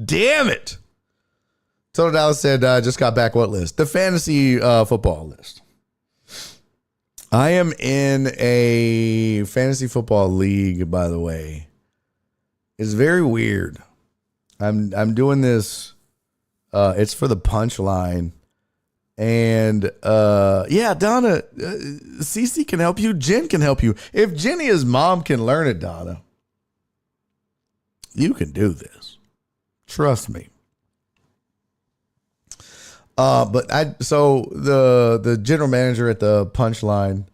Damn it. Total Dallas said, just got back. What list? The fantasy football list. I am in a fantasy football league, by the way. It's very weird. I'm doing this. It's for the punchline. And yeah, Donna, Cece can help you. Jen can help you. If Jenny, his mom, can learn it, Donna, you can do this. Trust me. So the general manager at the punchline.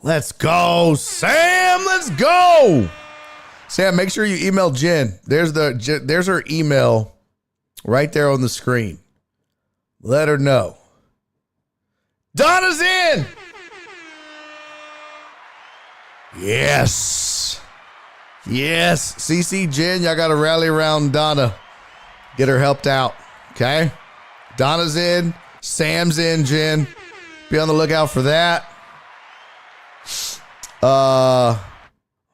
Let's go, Sam. Let's go. Sam, make sure you email Jen. There's her email right there on the screen. Let her know. Donna's in. Yes. Yes. CC, Jen, y'all got to rally around Donna. Get her helped out. Okay. Donna's in. Sam's in, Jen. Be on the lookout for that.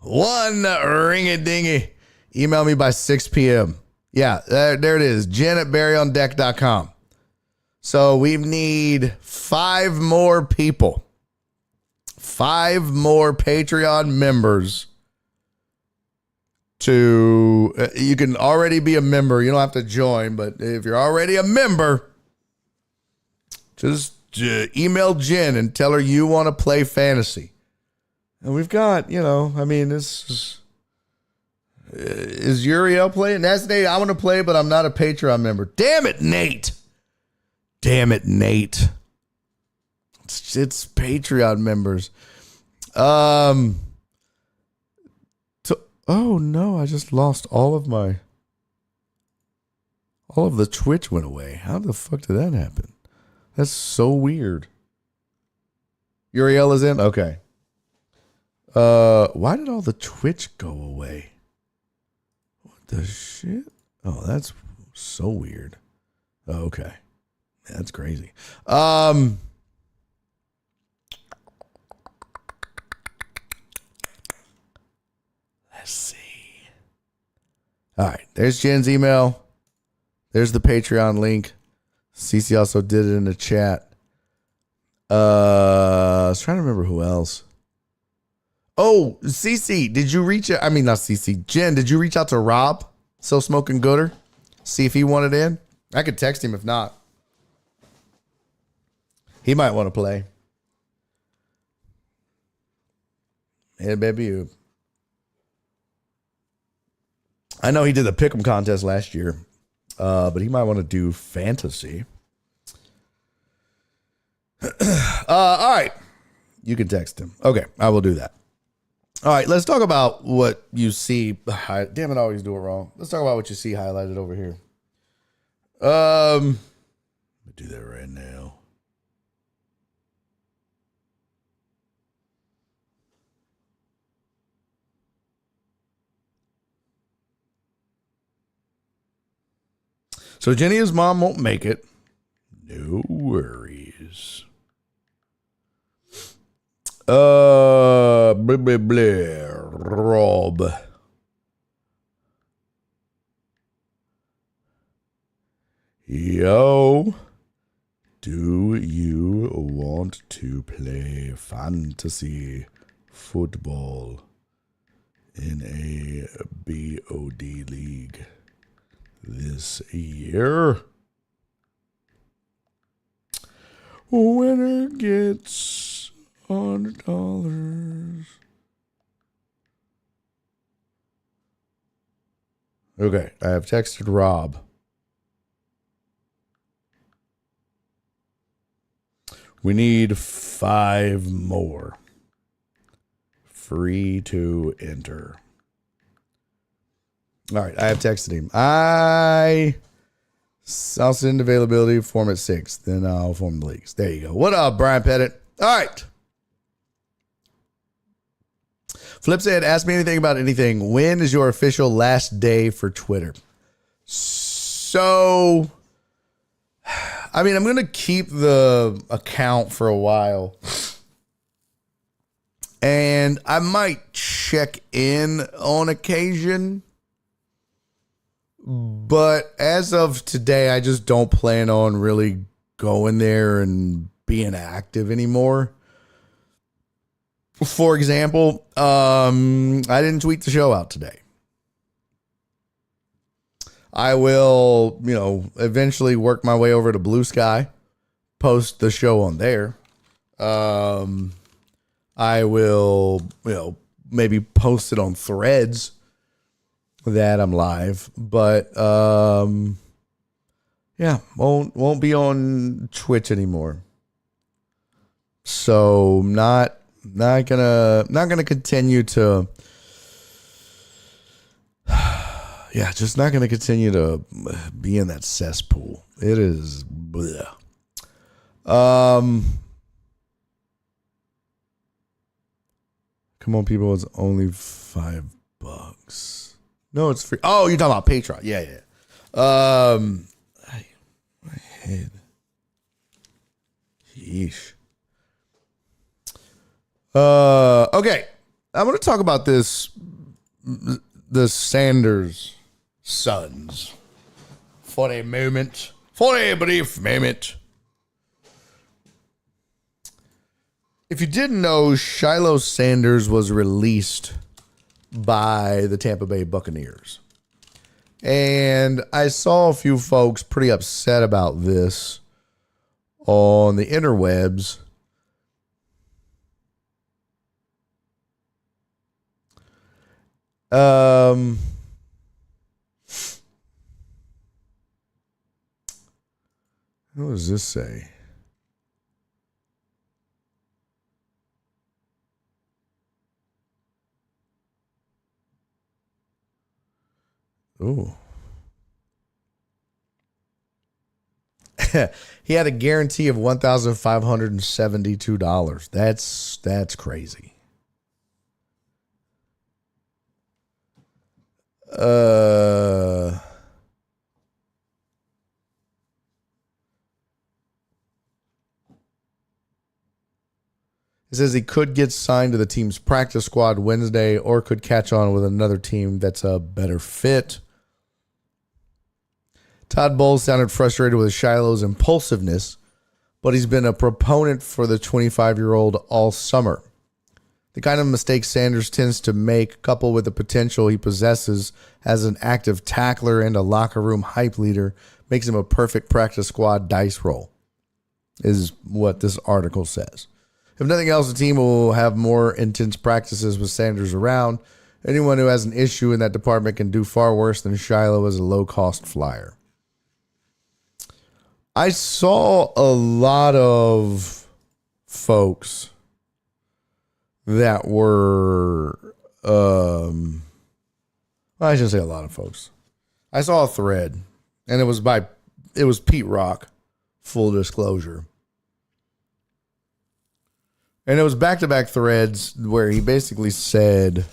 One ring-a-dingy. Email me by 6 p.m. Yeah, there it is. Jen at BarryOnDeck.com. So we need 5 more people. 5 more Patreon members to, you can already be a member. You don't have to join, but if you're already a member, just email Jen and tell her you want to play fantasy. And we've got, this is Uriel playing? That's Nate. I want to play, but I'm not a Patreon member. Damn it, Nate. It's Patreon members. Oh no, I just lost all of the Twitch went away. How the fuck did that happen? That's so weird. Uriel is in? Okay. Why did all the Twitch go away? What the shit? Oh, that's so weird. Oh, okay. That's crazy. Let's see. All right. There's Jen's email. There's the Patreon link. Cece also did it in the chat. I was trying to remember who else. Oh, Cece, did you reach out? I mean, not Cece. Jen, did you reach out to Rob, So Smoking Gooder? See if he wanted in? I could text him if not. He might want to play. Hey, baby, you. I know he did the Pick'em contest last year, but he might want to do fantasy. All right. You can text him. Okay, I will do that. All right, let's talk about what you see. Damn it, I always do it wrong. Let's talk about what you see highlighted over here. I'll do that right now. So Jenny's mom won't make it. No worries. Blah, blah, blah. Rob. Yo. Do you want to play fantasy football in a BOD league this year? Winner gets $100. Okay, I have texted Rob. We need 5 more. Free to enter. All right, I have texted him. I'll send availability, form at 6. Then I'll form the leagues. There you go. What up, Brian Pettit? All right. Flip said, ask me anything about anything. When is your official last day for Twitter? So, I mean, I'm going to keep the account for a while. And I might check in on occasion. But as of today, I just don't plan on really going there and being active anymore. For example, I didn't tweet the show out today. I will, eventually work my way over to Blue Sky, post the show on there. I will, maybe post it on Threads that I'm live, but won't be on Twitch anymore. So not gonna continue to just not gonna continue to be in that cesspool. It is bleh. Come on, people, it's only $5. No, it's free. Oh, you're talking about Patreon. Yeah. My head. Yeesh. Okay. I'm going to talk about the Sanders sons for a brief moment. If you didn't know, Shiloh Sanders was released by the Tampa Bay Buccaneers. And I saw a few folks pretty upset about this on the interwebs. What does this say? Ooh. He had a guarantee of $1,572. That's crazy. It says he could get signed to the team's practice squad Wednesday or could catch on with another team that's a better fit. Todd Bowles sounded frustrated with Shiloh's impulsiveness, but he's been a proponent for the 25-year-old all summer. The kind of mistake Sanders tends to make, coupled with the potential he possesses as an active tackler and a locker room hype leader, makes him a perfect practice squad dice roll, is what this article says. If nothing else, the team will have more intense practices with Sanders around. Anyone who has an issue in that department can do far worse than Shiloh as a low-cost flyer. I saw a lot of folks that were, I shouldn't say a lot of folks. I saw a thread, and it was Pete Rock, full disclosure. And it was back-to-back threads where he basically said,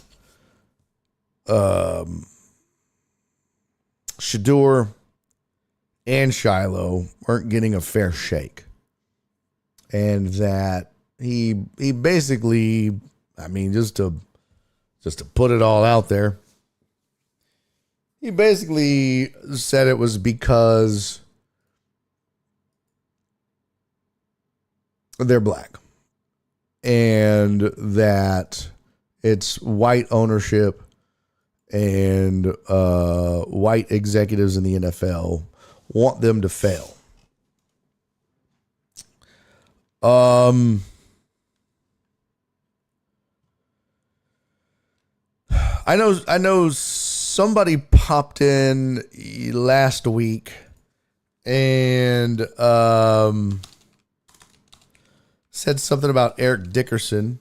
Shedeur and Shiloh weren't getting a fair shake. And that he basically, just to put it all out there, he basically said it was because they're black. And that it's white ownership and white executives in the NFL want them to fail. I know somebody popped in last week and said something about Eric Dickerson.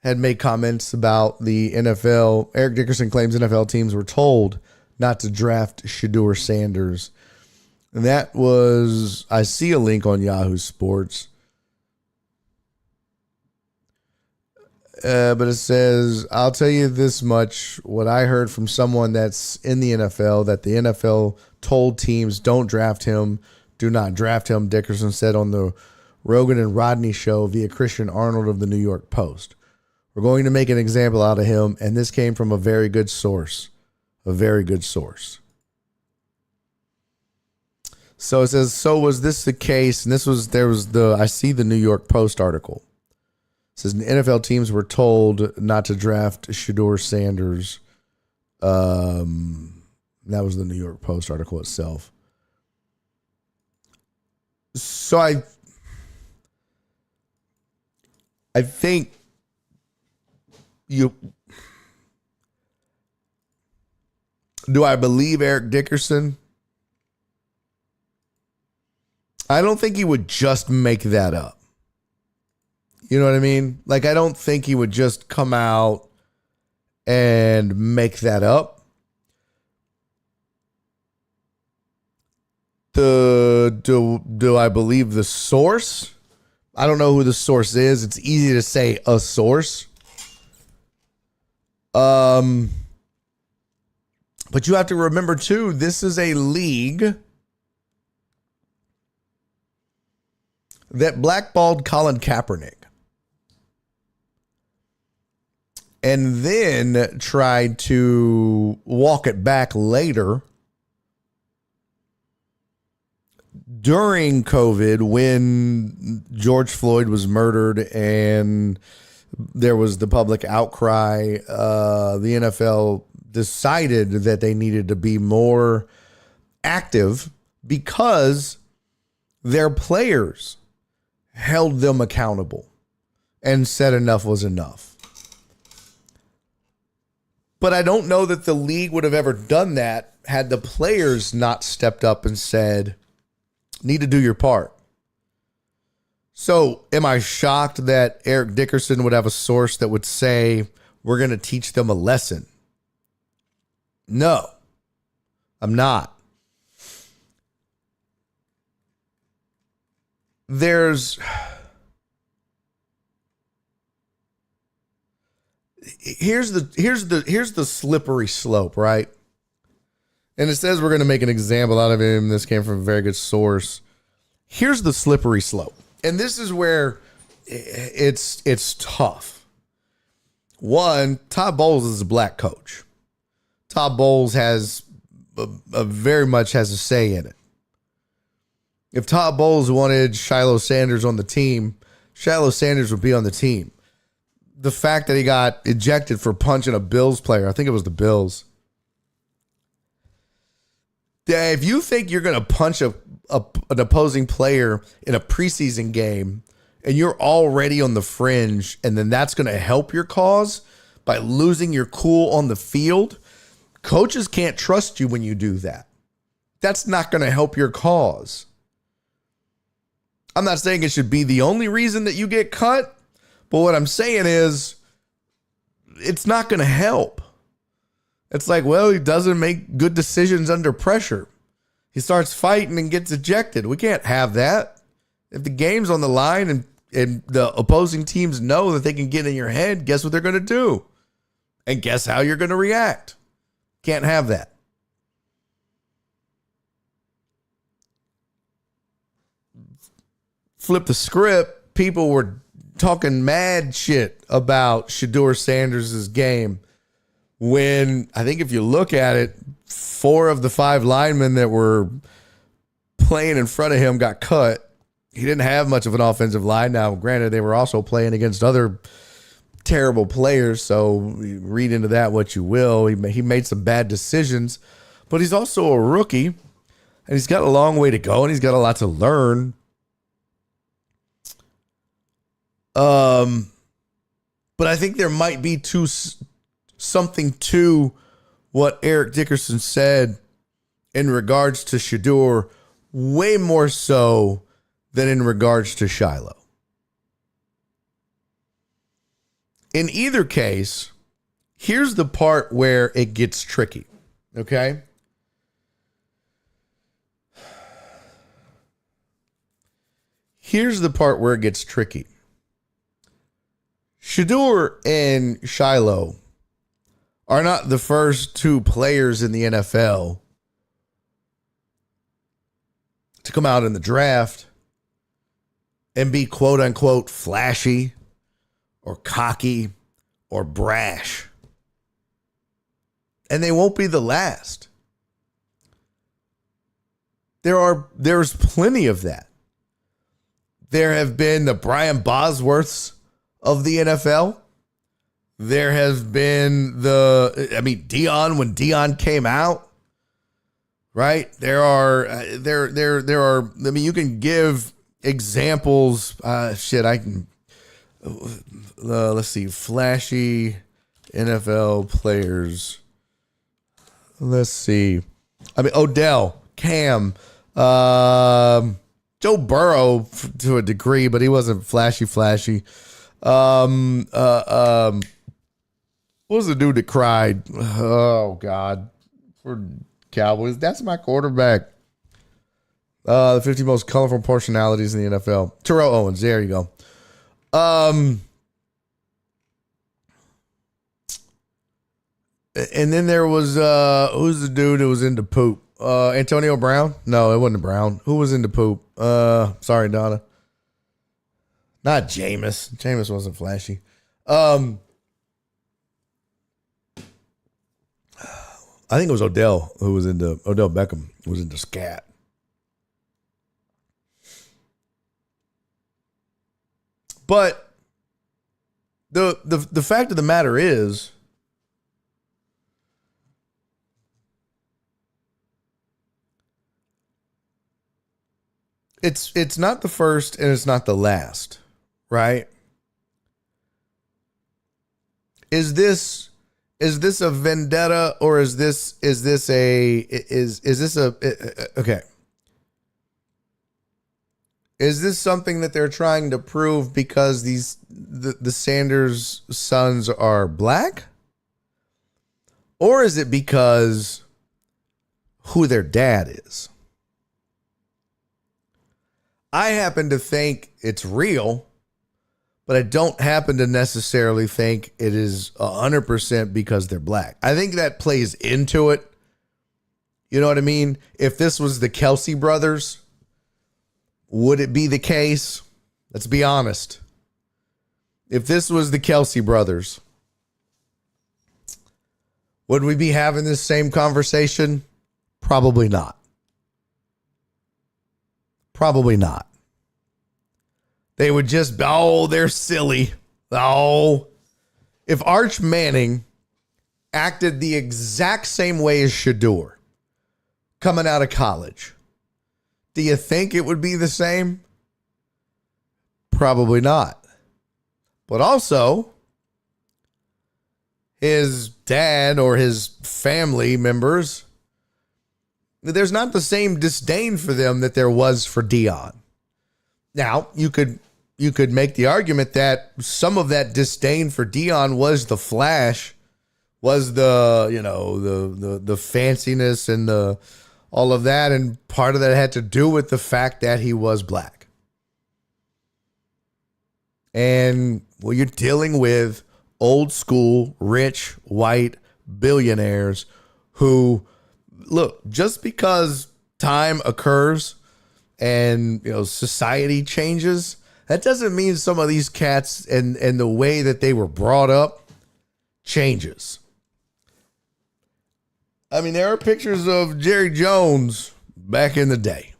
Had made comments about the NFL. Eric Dickerson claims NFL teams were told not to draft Shedeur Sanders. And that was, I see a link on Yahoo Sports. But it says, I'll tell you this much, what I heard from someone that's in the NFL, that the NFL told teams don't draft him, do not draft him, Dickerson said on the Rogan and Rodney show via Christian Arnold of the New York Post. We're going to make an example out of him. And this came from a very good source. A very good source. So it says, so was this the case? And I see the New York Post article. It says NFL teams were told not to draft Shedeur Sanders. That was the New York Post article itself. So I think do I believe Eric Dickerson? I don't think he would just make that up. You know what I mean? Like, I don't think he would just come out and make that up. Do I believe the source? I don't know who the source is. It's easy to say a source. But you have to remember too, this is a league that blackballed Colin Kaepernick and then tried to walk it back later during COVID when George Floyd was murdered and there was the public outcry. The NFL decided that they needed to be more active because their players held them accountable and said enough was enough. But I don't know that the league would have ever done that had the players not stepped up and said, need to do your part. So am I shocked that Eric Dickerson would have a source that would say, we're going to teach them a lesson? No, I'm not. Here's the slippery slope, right? And it says we're going to make an example out of him. This came from a very good source. Here's the slippery slope. And this is where it's tough. One, Todd Bowles is a black coach. Todd Bowles has very much has a say in it. If Todd Bowles wanted Shiloh Sanders on the team, Shiloh Sanders would be on the team. The fact that he got ejected for punching a Bills player, I think it was the Bills. If you think you're going to punch an opposing player in a preseason game and you're already on the fringe and then that's going to help your cause by losing your cool on the field, coaches can't trust you when you do that. That's not going to help your cause. I'm not saying it should be the only reason that you get cut, but what I'm saying is it's not going to help. It's like, well, he doesn't make good decisions under pressure. He starts fighting and gets ejected. We can't have that. If the game's on the line and the opposing teams know that they can get in your head, guess what they're going to do? And guess how you're going to react? Can't have that. Flip the script. People were talking mad shit about Shedeur Sanders' game when I think if you look at it, 4 of the 5 linemen that were playing in front of him got cut. He didn't have much of an offensive line. Now, granted, they were also playing against other terrible players, so read into that what you will. He made some bad decisions, but he's also a rookie, and he's got a long way to go, and he's got a lot to learn. But I think there might be something to what Eric Dickerson said in regards to Shedeur, way more so than in regards to Shiloh. In either case, here's the part where it gets tricky, okay? Here's the part where it gets tricky. Shedeur and Shiloh are not the first 2 players in the NFL to come out in the draft and be quote unquote flashy or cocky or brash. And they won't be the last. There's plenty of that. There have been the Brian Bosworths of the NFL. There has been Deion, when Deion came out, right? There are, you can give examples. Let's see, flashy NFL players. Let's see. Odell, Cam, Joe Burrow to a degree, but he wasn't flashy. What was the dude that cried? Oh God, for Cowboys. That's my quarterback. The 50 most colorful personalities in the NFL. Terrell Owens. There you go. And then there was who's the dude who was into poop? Antonio Brown? No, it wasn't Brown. Who was into poop? Sorry, Donna. Not Jameis. Jameis wasn't flashy. I think it was Odell Beckham who was into scat. But the fact of the matter is, it's not the first and it's not the last, right? Is this a vendetta, or is this okay? Is this something that they're trying to prove because the Sanders sons are black? Or is it because who their dad is? I happen to think it's real, but I don't happen to necessarily think it is 100% because they're black. I think that plays into it. You know what I mean? If this was the Kelsey brothers, would it be the case? Let's be honest. If this was the Kelsey brothers, would we be having this same conversation? Probably not. Probably not. They would just, they're silly. If Arch Manning acted the exact same way as Shador coming out of college, do you think it would be the same? Probably not. But also, his dad or his family members, there's not the same disdain for them that there was for Deion. Now, you could make the argument that some of that disdain for Deion was the flash, was the fanciness and the all of that, and part of that had to do with the fact that he was black. And you're dealing with old school, rich, white billionaires who, look, just because time occurs and society changes, that doesn't mean some of these cats and the way that they were brought up changes. I mean, there are pictures of Jerry Jones back in the day.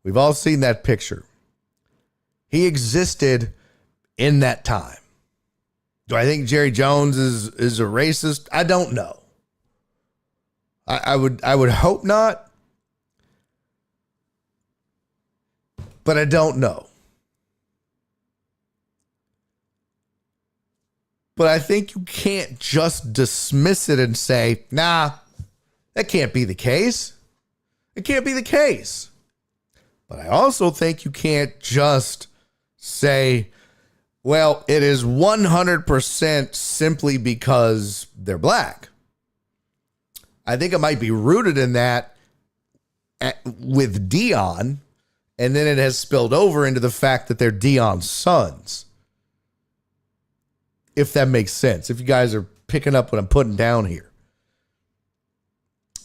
We've all seen that picture. He existed in that time. Do I think Jerry Jones is a racist? I don't know. I would hope not, but I don't know. But I think you can't just dismiss it and say, nah, that can't be the case. It can't be the case. But I also think you can't just say, well, it is 100% simply because they're black. I think it might be rooted in that with Deion, and then it has spilled over into the fact that they're Deion's sons. If that makes sense. If you guys are picking up what I'm putting down here.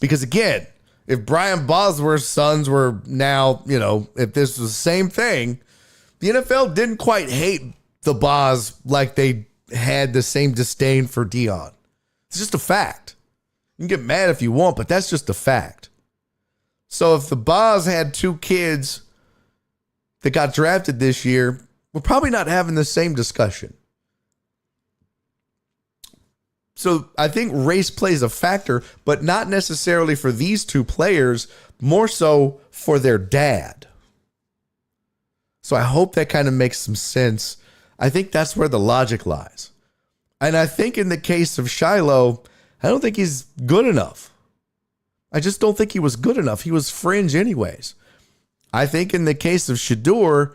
Because again, if Brian Bosworth's sons were now, if this was the same thing, the NFL didn't quite hate the Bos like they had the same disdain for Dion. It's just a fact. You can get mad if you want, but that's just a fact. So if the Boz had 2 kids that got drafted this year, we're probably not having the same discussion. So I think race plays a factor, but not necessarily for these 2 players, more so for their dad. So I hope that kind of makes some sense. I think that's where the logic lies. And I think in the case of Shiloh, I don't think he's good enough. I just don't think he was good enough. He was fringe anyways. I think in the case of Shedeur,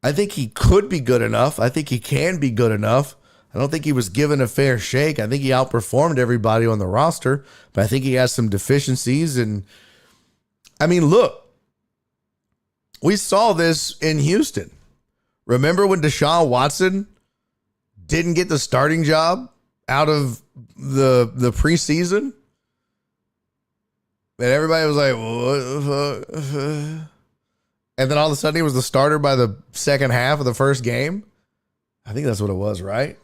I think he could be good enough. I think he can be good enough. I don't think he was given a fair shake. I think he outperformed everybody on the roster, but I think he has some deficiencies. And I mean, look, we saw this in Houston. Remember when Deshaun Watson didn't get the starting job out of the preseason? And everybody was like, what the fuck? And then all of a sudden he was the starter by the second half of the first game. I think that's what it was, right?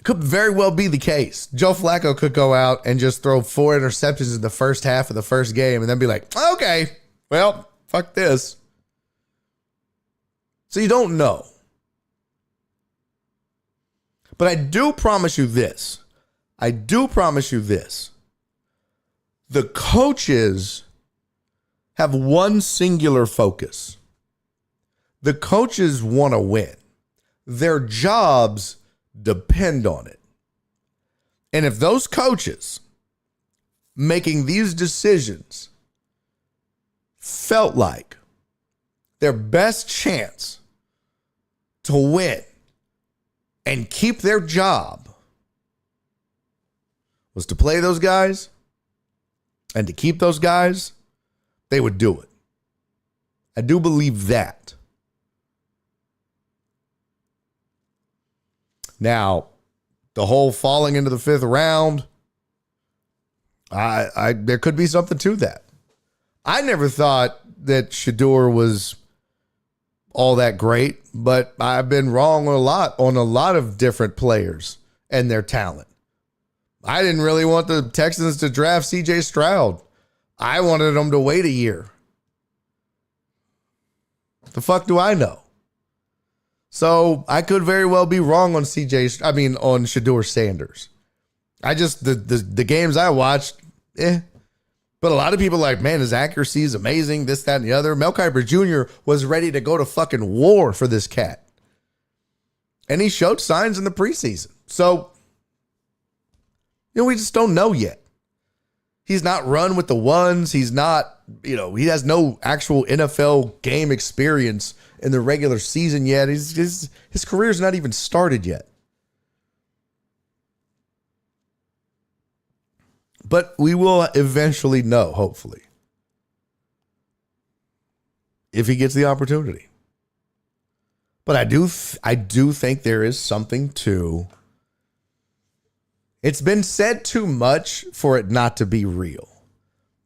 Could very well be the case. Joe Flacco could go out and just throw 4 interceptions in the first half of the first game and then be like, okay, well, fuck this. So you don't know. But I do promise you this. The coaches have one singular focus. The coaches want to win. Their jobs depend on it. And if those coaches making these decisions felt like their best chance to win and keep their job was to play those guys and to keep those guys, they would do it. I do believe that. Now, the whole falling into the 5th round, there could be something to that. I never thought that Shedeur was all that great, but I've been wrong on a lot of different players and their talent. I didn't really want the Texans to draft C.J. Stroud. I wanted them to wait a year. The fuck do I know? So I could very well be wrong on on Shedeur Sanders. I just, the games I watched, But a lot of people are like, man, his accuracy is amazing, this, that, and the other. Mel Kiper Jr. was ready to go to fucking war for this cat. And he showed signs in the preseason. So, we just don't know yet. He's not run with the ones. He's not, he has no actual NFL game experience in the regular season yet. His career's not even started yet. But we will eventually know, hopefully, if he gets the opportunity. But I do think there is something to. It's been said too much for it not to be real.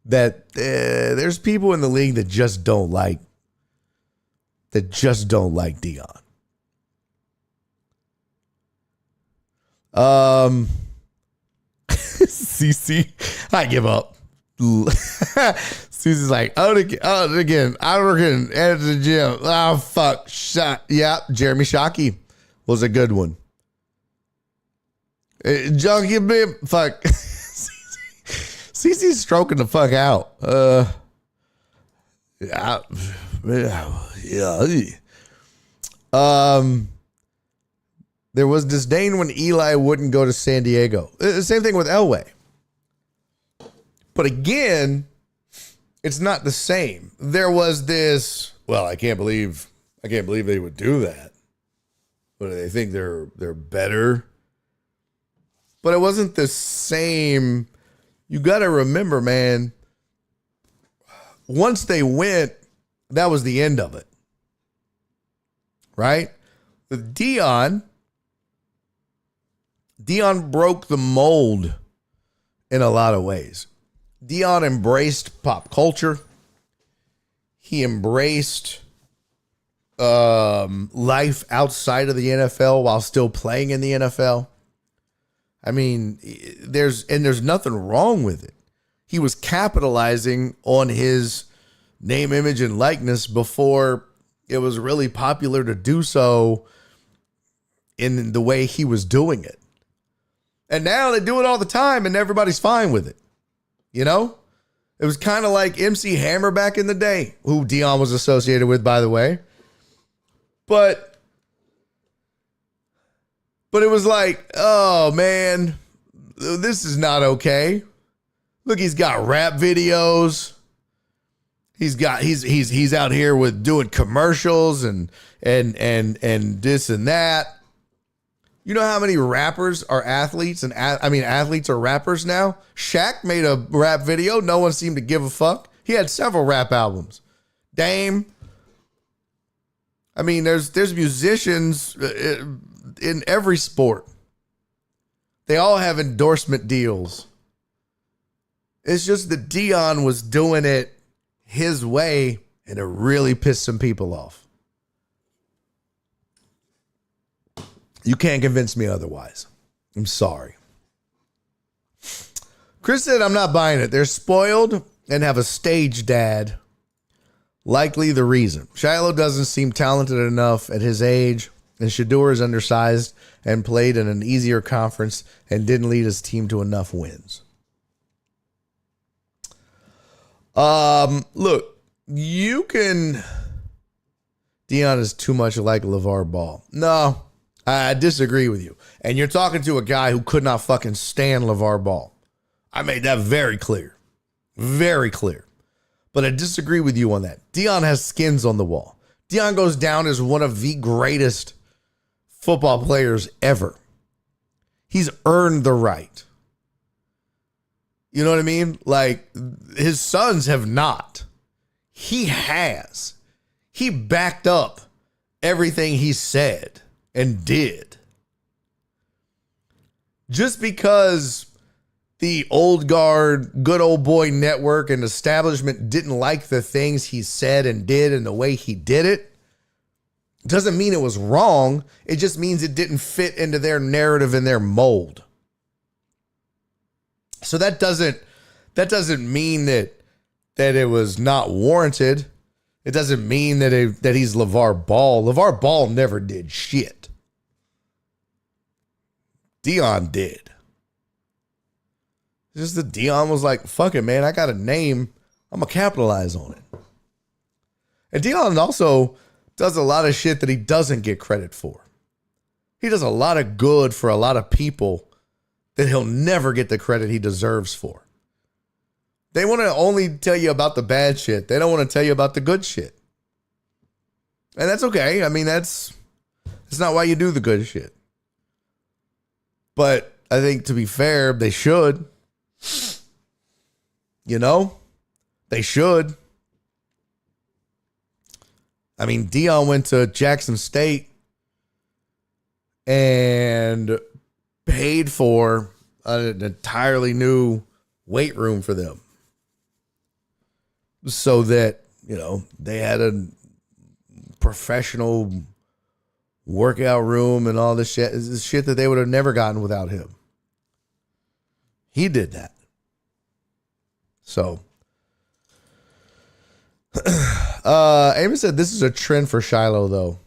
That there's people in the league that just don't like Dion. CC, I give up. Susie's like, again, I working at the gym. Oh, fuck. Yeah, Jeremy Shockey was a good one. Junkie bib, fuck. CC's stroking the fuck out. Yeah. There was disdain when Eli wouldn't go to San Diego. Same thing with Elway. But again, it's not the same. There was this, well, I can't believe they would do that. But they think they're better. But it wasn't the same. You got to remember, man, once they went, that was the end of it. Right? With Dion broke the mold in a lot of ways. Dion embraced pop culture. He embraced life outside of the NFL while still playing in the NFL. I mean, there's nothing wrong with it. He was capitalizing on his name, image, and likeness before it was really popular to do so in the way he was doing it. And now they do it all the time and everybody's fine with it. You know? It was kind of like MC Hammer back in the day, who Dion was associated with, by the way. But it was like, oh man, this is not okay. Look, he's got rap videos. He's out here with doing commercials and this and that. You know how many rappers are athletes and athletes are rappers now? Shaq made a rap video. No one seemed to give a fuck. He had several rap albums. Dame. I mean, there's musicians in every sport. They all have endorsement deals. It's just that Dion was doing it his way, and it really pissed some people off. You can't convince me otherwise. I'm sorry. Chris said, I'm not buying it. They're spoiled and have a stage dad. Likely the reason. Shiloh doesn't seem talented enough at his age, and Shador is undersized and played in an easier conference and didn't lead his team to enough wins. Look, Dion is too much like LeVar Ball. No, I disagree with you. And you're talking to a guy who could not fucking stand LeVar Ball. I made that very clear. Very clear. But I disagree with you on that. Dion has skins on the wall. Dion goes down as one of the greatest football players ever. He's earned the right. You know what I mean? Like, his sons have not. He has. He backed up everything he said and did. Just because the old guard, good old boy network and establishment didn't like the things he said and did and the way he did it, doesn't mean it was wrong. It just means it didn't fit into their narrative and their mold. So that doesn't mean that it was not warranted. It doesn't mean that he's LeVar Ball. LeVar Ball never did shit. Dion did. It's just that Dion was like, fuck it, man. I got a name. I'm going to capitalize on it. And Dion also does a lot of shit that he doesn't get credit for. He does a lot of good for a lot of people that he'll never get the credit he deserves for. They want to only tell you about the bad shit. They don't want to tell you about the good shit. And that's okay. I mean, that's not why you do the good shit. But I think, to be fair, they should. You know? They should. I mean, Dion went to Jackson State and paid for an entirely new weight room for them so that, you know, they had a professional workout room and all this shit that they would have never gotten without him. He did that. So, Amos said this is a trend for Shiloh, though.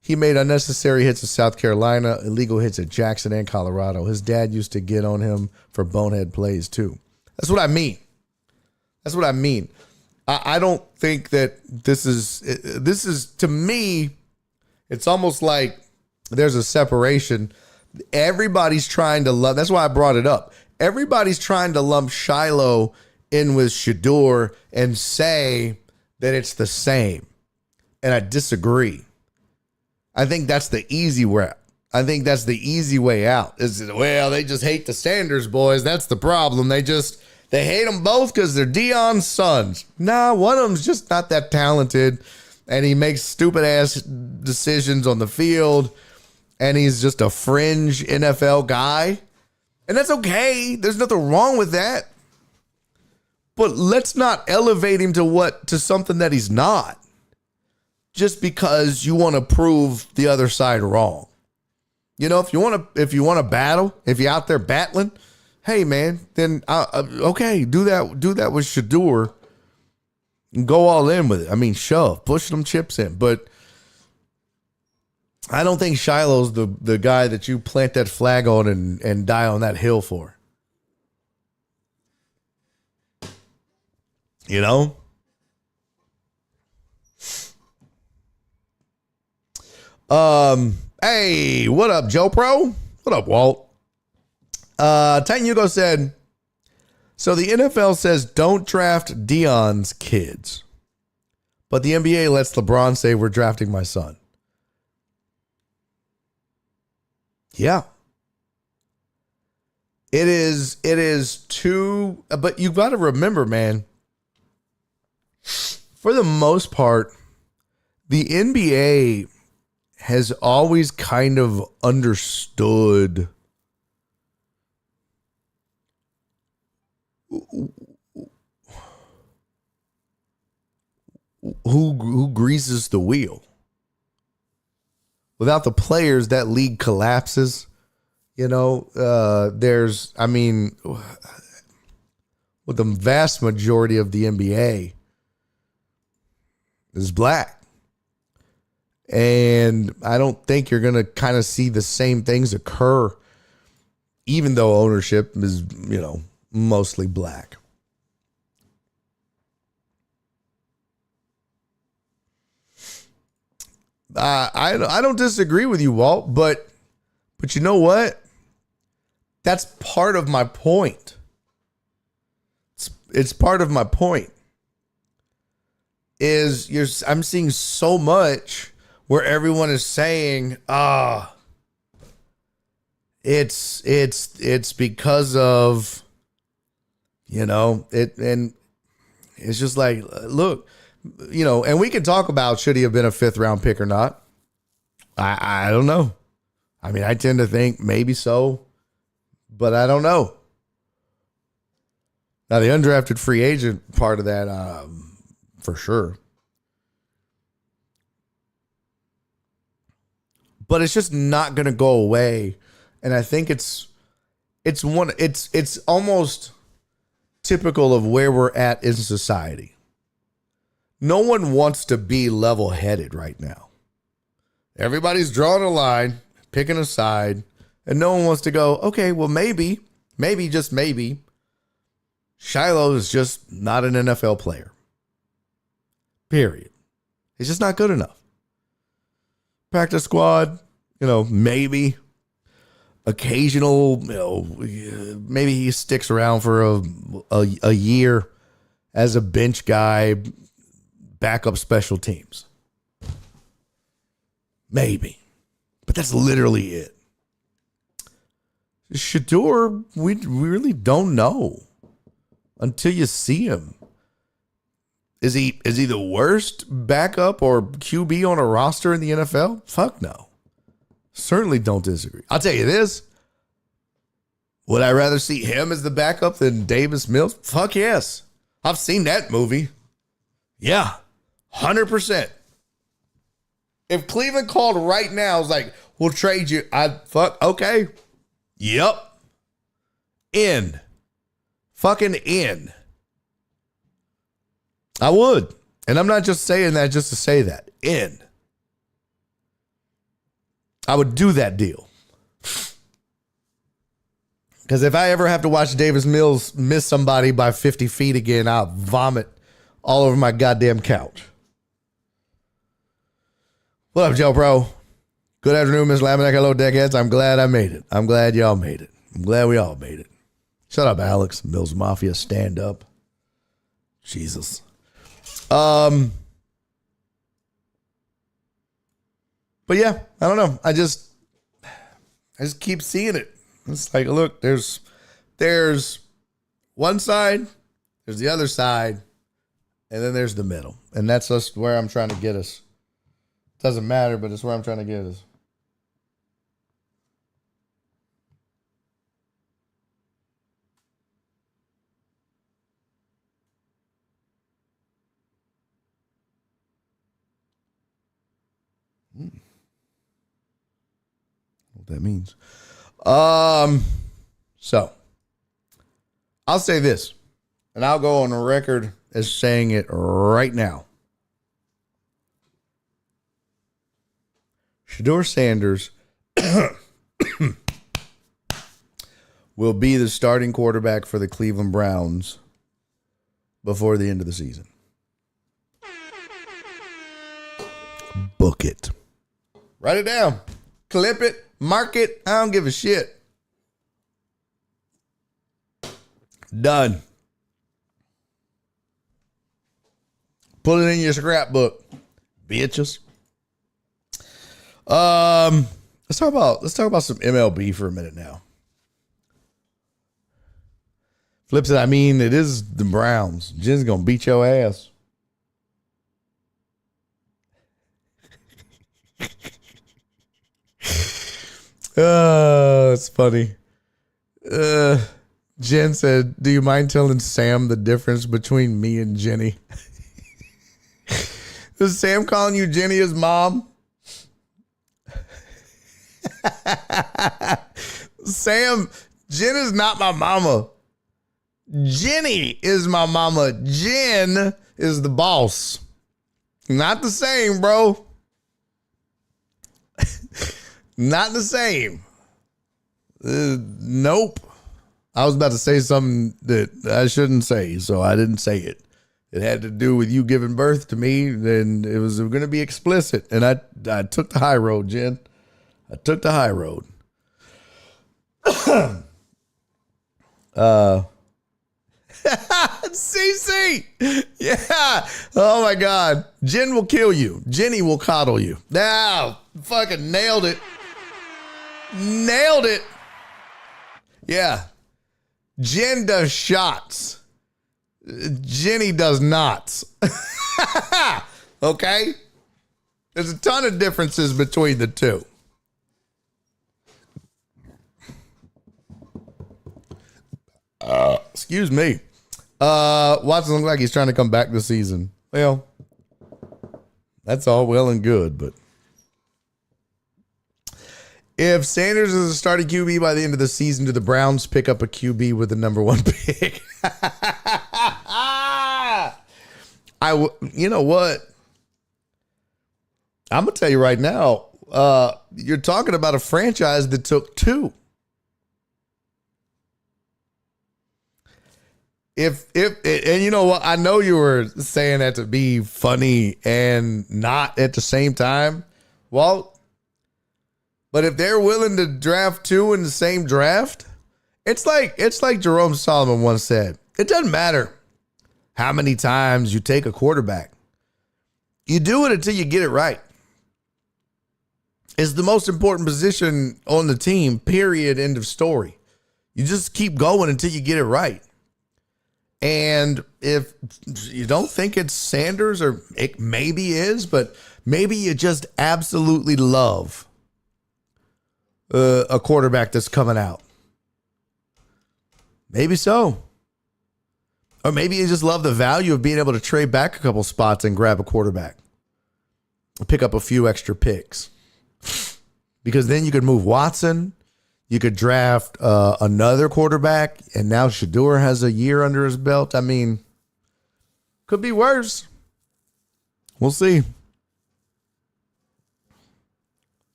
He made unnecessary hits at South Carolina, illegal hits at Jackson and Colorado. His dad used to get on him for bonehead plays, too. That's what I mean. That's what I mean. I don't think that this is, to me, it's almost like there's a separation. Everybody's trying to lump, that's why I brought it up. Everybody's trying to lump Shiloh in with Shador and say that it's the same. And I disagree. I think that's the easy way. I think that's the easy way out. Well, they just hate the Sanders boys. That's the problem. They hate them both because they're Dion's sons. Nah, one of them's just not that talented, and he makes stupid ass decisions on the field, and he's just a fringe NFL guy. And that's okay. There's nothing wrong with that. But let's not elevate him to something that he's not. just because you want to prove the other side wrong. You know, if you want to battle, if you're out there battling, hey man, then okay, do that with Shador and go all in with it. I mean, push them chips in. But I don't think Shiloh's the guy that you plant that flag on and die on that hill for. You know? Hey, what up, Joe Pro? What up, Walt? Titan Hugo said, so the NFL says don't draft Dion's kids, but the NBA lets LeBron say we're drafting my son. Yeah. It is too, but you've got to remember, man, for the most part, the NBA has always kind of understood who greases the wheel. Without the players, that league collapses. You know, with the vast majority of the NBA is black. And I don't think you're going to kind of see the same things occur, even though ownership is, you know, mostly black. I don't disagree with you, Walt, but you know what? That's part of my point. It's part of my point. I'm seeing so much where everyone is saying, it's because of, you know, it, and it's just like, look, you know, and we can talk about should he have been a 5th round pick or not. I don't know. I mean, I tend to think maybe so, but I don't know. Now the undrafted free agent part of that, for sure. But it's just not going to go away. And I think it's almost typical of where we're at in society. No one wants to be level-headed right now. Everybody's drawing a line, picking a side, and no one wants to go, okay, well, maybe, just maybe, Shiloh is just not an NFL player. Period. He's just not good enough. Practice squad, you know, maybe. Occasional, you know, maybe he sticks around for a year as a bench guy, backup special teams. Maybe. But that's literally it. Shador, we really don't know until you see him. Is he the worst backup or QB on a roster in the NFL? Fuck no. Certainly don't disagree. I'll tell you this. Would I rather see him as the backup than Davis Mills? Fuck yes. I've seen that movie. Yeah. 100%. If Cleveland called right now, it's like, we'll trade you. Okay. Yep. In. Fucking in. I would. And I'm not just saying that just to say that. In. I would do that deal. Because if I ever have to watch Davis Mills miss somebody by 50 feet again, I'll vomit all over my goddamn couch. What up, Joe Pro? Good afternoon, Miss Lamanek. Hello, deckheads. I'm glad I made it. I'm glad y'all made it. I'm glad we all made it. Shut up, Alex. Mills Mafia, stand up. Jesus. But yeah, I don't know. I just keep seeing it. It's like, look, there's one side, there's the other side, and then there's the middle. And that's just where I'm trying to get us. Doesn't matter, but it's where I'm trying to get us. what that means. So I'll say this, and I'll go on the record as saying it right now. Shedeur Sanders will be the starting quarterback for the Cleveland Browns before the end of the season. Book it. Write it down. Clip it. Mark it. I don't give a shit. Done. Put it in your scrapbook, bitches. Let's talk about some MLB for a minute now. Flip side, I mean, it is the Browns. Jen's gonna beat your ass. It's funny. Jen said, "Do you mind telling Sam the difference between me and Jenny?" Is Sam calling you Jenny his mom? Sam, Jen is not my mama. Jenny is my mama. Jen is the boss. Not the same, bro. Not the same. Nope. I was about to say something that I shouldn't say, so I didn't say it. It had to do with you giving birth to me, and it was going to be explicit. And I took the high road, Jen. I took the high road. CC. Yeah. Oh my God. Jen will kill you. Jenny will coddle you. Now, fucking nailed it. Nailed it. Yeah. Jen does shots. Jenny does not. Okay? There's a ton of differences between the two. Excuse me. Watson looks like he's trying to come back this season. Well, that's all well and good, but if Sanders is a starting QB by the end of the season, do the Browns pick up a QB with the number 1 pick? You know what? I'm going to tell you right now, you're talking about a franchise that took 2. And you know what? I know you were saying that to be funny and not at the same time, Walt. But if they're willing to draft 2 in the same draft, it's like Jerome Solomon once said, it doesn't matter how many times you take a quarterback. You do it until you get it right. It's the most important position on the team, period, end of story. You just keep going until you get it right. And if you don't think it's Sanders, or it maybe is, but maybe you just absolutely love a quarterback that's coming out. Maybe so. Or maybe you just love the value of being able to trade back a couple spots and grab a quarterback. Pick up a few extra picks. Because then you could move Watson. You could draft another quarterback. And now Shedeur has a year under his belt. I mean, could be worse. We'll see.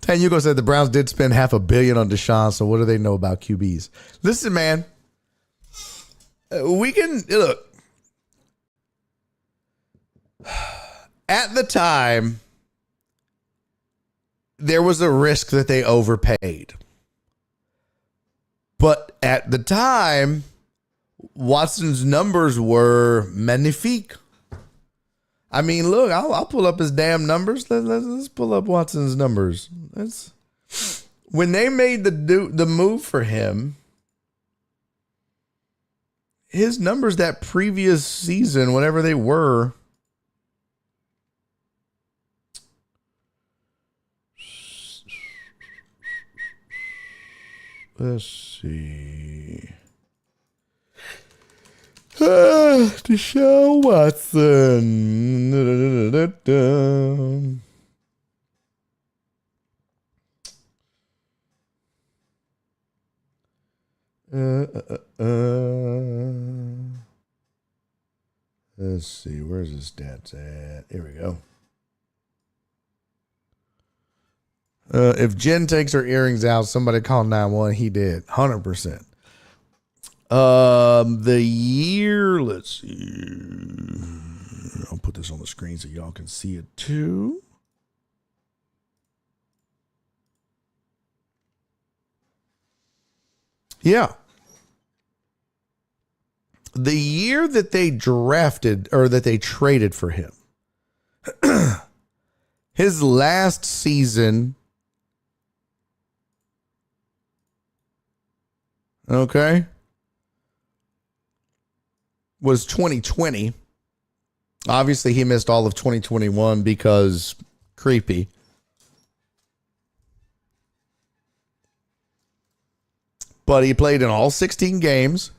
Tanyuko said the Browns did spend $500 million on Deshaun, so what do they know about QBs? Listen, man, we can look. At the time, there was a risk that they overpaid. But at the time, Watson's numbers were magnifique. I mean, look, I'll pull up his damn numbers. Let's pull up Watson's numbers. When they made the move for him, his numbers that previous season, whatever they were, let's see. Deshaun Watson. Let's see. Where's his stats at? Here we go. If Jen takes her earrings out, somebody call 911. He did. 100%. The year, let's see. I'll put this on the screen so y'all can see it too. Yeah. The year that they drafted or that they traded for him, his last season, okay, was 2020. Obviously, he missed all of 2021 because creepy. But he played in all 16 games,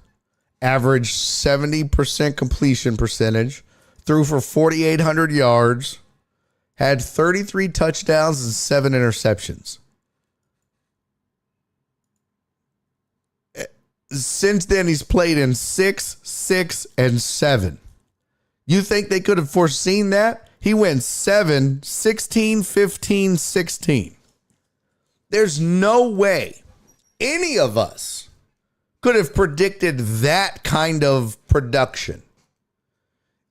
averaged 70% completion percentage, threw for 4,800 yards, had 33 touchdowns and 7 interceptions. Since then, he's played in 6, 6, and 7. You think they could have foreseen that? He went 7, 16, 15, 16. There's no way any of us could have predicted that kind of production.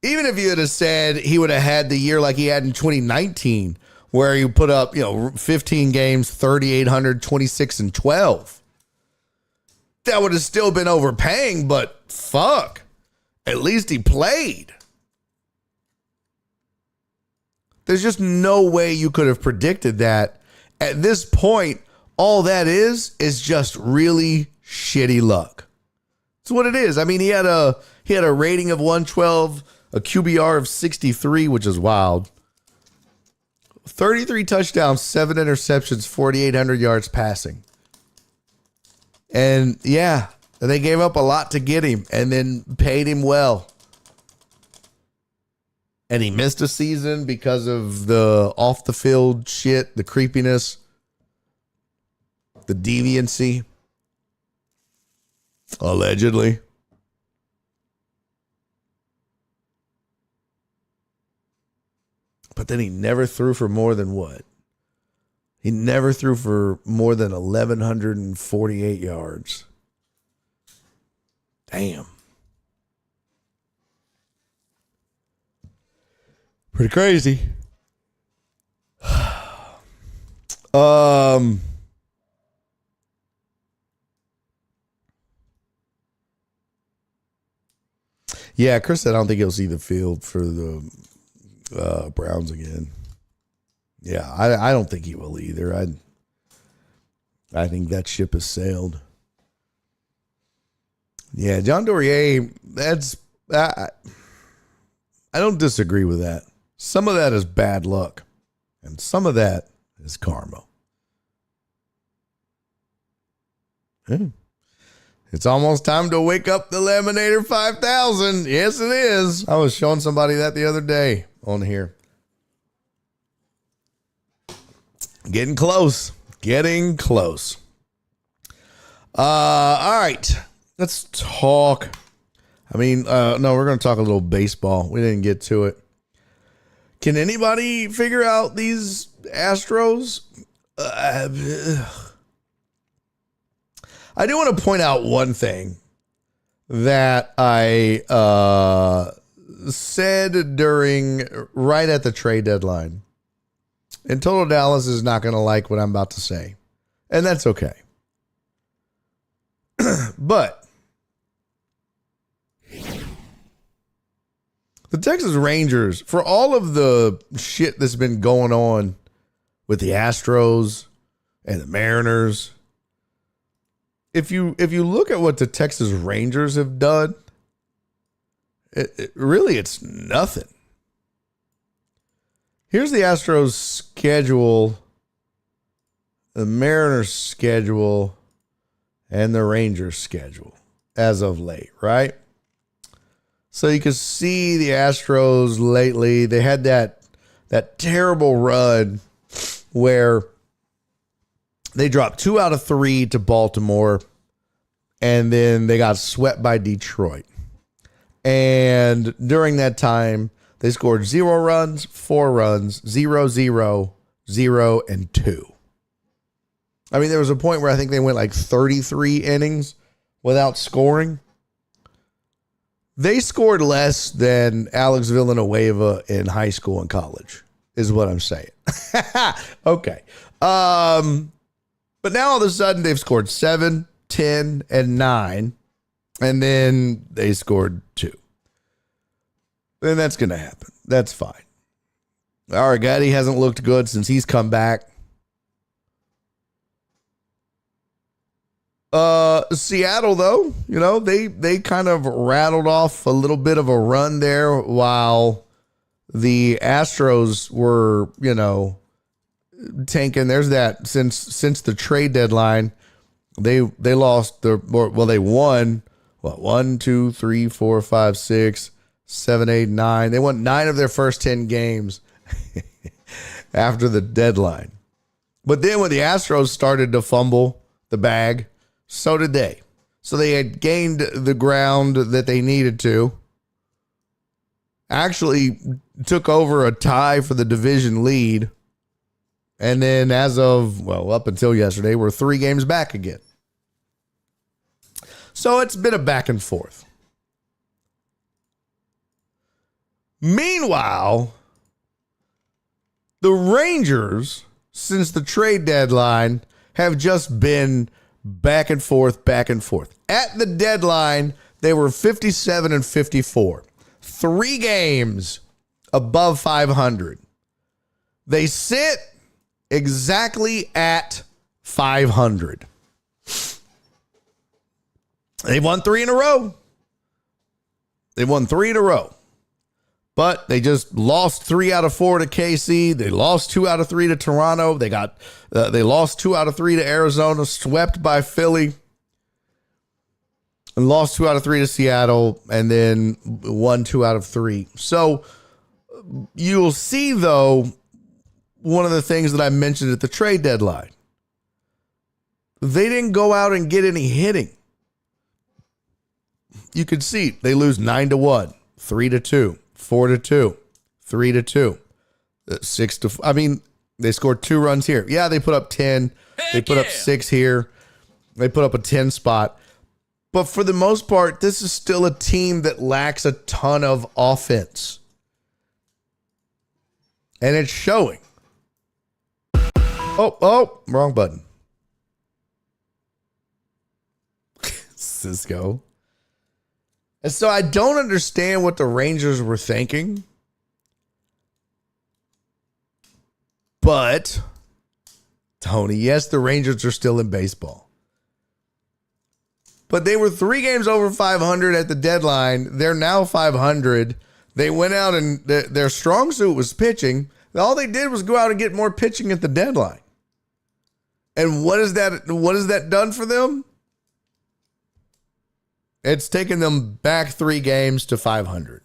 Even if you had said he would have had the year like he had in 2019, where he put up, 15 games, 3,800, 26, and 12. That would have still been overpaying, but fuck. At least he played. There's just no way you could have predicted that. At this point, all that is just really shitty luck. That's what it is. I mean, he had a rating of 112, a QBR of 63, which is wild. 33 touchdowns, 7 interceptions, 4,800 yards passing. And yeah, they gave up a lot to get him and then paid him well. And he missed a season because of the off the field shit, the creepiness, the deviancy. Allegedly. But then he never threw for more than what? He never threw for more than 1,148 yards. Damn. Pretty crazy. Yeah, Chris said I don't think he'll see the field for the Browns again. Yeah, I don't think he will either. I think that ship has sailed. Yeah, John Dorier, I don't disagree with that. Some of that is bad luck, and some of that is karma. Yeah. It's almost time to wake up the Laminator 5000. Yes, it is. I was showing somebody that the other day on here. Getting close. Getting close. All right. Let's talk. No, we're going to talk a little baseball. We didn't get to it. Can anybody figure out these Astros? I do want to point out one thing that I said right at the trade deadline. And Total Dallas is not going to like what I'm about to say. And that's okay. But the Texas Rangers, for all of the shit that's been going on with the Astros and the Mariners, if you look at what the Texas Rangers have done, it's nothing. Here's the Astros schedule, the Mariners schedule, and the Rangers schedule as of late, right? So you can see the Astros lately, they had that terrible run where they dropped 2 out of 3 to Baltimore and then they got swept by Detroit. And during that time, they scored 0 runs, 4 runs, 0, 0, 0, and 2. I mean, there was a point where I think they went like 33 innings without scoring. They scored less than Alex Villanueva in high school and college, is what I'm saying. Okay. But now all of a sudden they've scored 7, 10, and 9. And then they scored 2. And that's going to happen. That's fine. Arrighetti hasn't looked good since he's come back. Seattle, though, you know, they kind of rattled off a little bit of a run there while the Astros were, you know, tanking. There's that since the trade deadline, they lost they won what 1, 2, 3, 4, 5, 6, 7, 8, 9. They won 9 of their first 10 games after the deadline. But then when the Astros started to fumble the bag, so did they. So they had gained the ground that they needed to. Actually took over a tie for the division lead. And then as of, up until yesterday, we're 3 games back again. So it's been a back and forth. Meanwhile, the Rangers, since the trade deadline, have just been back and forth, back and forth. At the deadline, they were 57 and 54. 3 games above 500. They sit exactly at 500. They've won 3 in a row. But they just lost 3 out of 4 to KC. They lost 2 out of 3 to Toronto. They lost 2 out of 3 to Arizona, swept by Philly, and lost 2 out of 3 to Seattle, and then won 2 out of 3. So you'll see, though, one of the things that I mentioned at the trade deadline. They didn't go out and get any hitting. You could see they lose 9-1, 3-2. 4-2, 3-2, 6-4. I mean, they scored 2 runs here. Yeah, they put up 10. They put up 6 here. They put up a 10 spot. But for the most part, this is still a team that lacks a ton of offense. And it's showing. Oh, wrong button. Cisco. And so I don't understand what the Rangers were thinking. But, Tony, yes, the Rangers are still in baseball. But they were 3 games over 500 at the deadline. They're now 500. They went out and their strong suit was pitching. All they did was go out and get more pitching at the deadline. And what is that done for them? It's taken them back 3 games to 500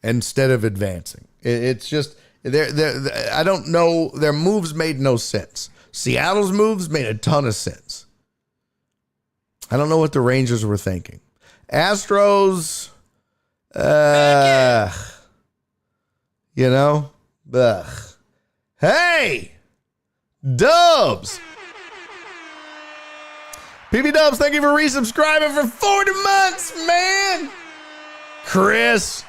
instead of advancing. It's just, I don't know. Their moves made no sense. Seattle's moves made a ton of sense. I don't know what the Rangers were thinking. Astros, you know, ugh. Hey, Dubs. PB Dubs, thank you for resubscribing for 40 months, man. Chris,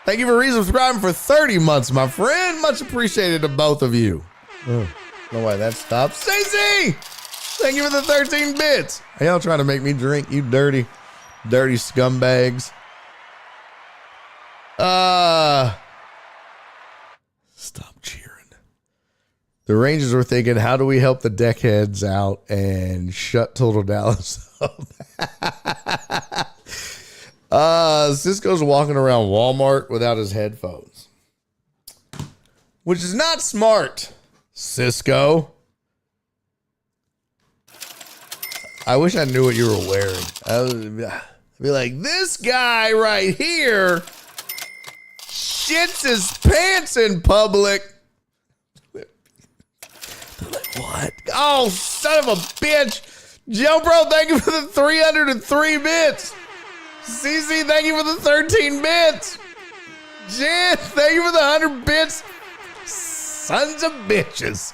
thank you for resubscribing for 30 months, my friend. Much appreciated to both of you. Oh, no way that stopped. Stacey, thank you for the 13 bits. Are y'all trying to make me drink, you dirty scumbags? Stop cheering. The Rangers were thinking, how do we help the deckheads out and shut Total Dallas up? Cisco's walking around Walmart without his headphones, which is not smart, Cisco. I wish I knew what you were wearing. I would be like, this guy right here shits his pants in public. What? Oh, son of a bitch. Joe Bro, thank you for the 303 bits. CC, thank you for the 13 bits. Jen, thank you for the 100 bits. Sons of bitches.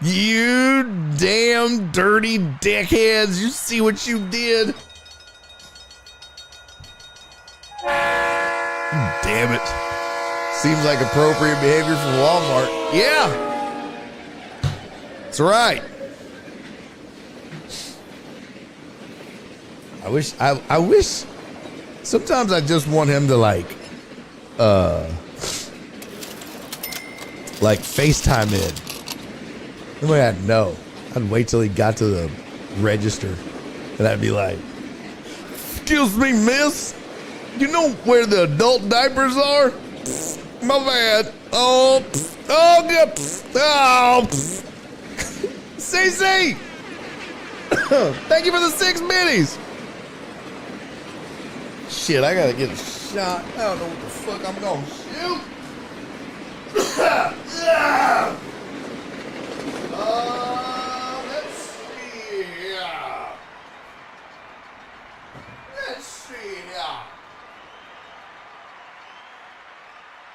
You damn dirty dickheads. You see what you did? Damn it. Seems like appropriate behavior from Walmart. Yeah. That's right. I wish sometimes I just want him to like FaceTime in. The way I'd know. I'd wait till he got to the register and I'd be like, excuse me, miss, you know where the adult diapers are? My bad. Oh, good. Oh, CC. Thank you for the 6 minis. Shit, I gotta get a shot. I don't know what the fuck I'm gonna shoot. Let's see. Let's see.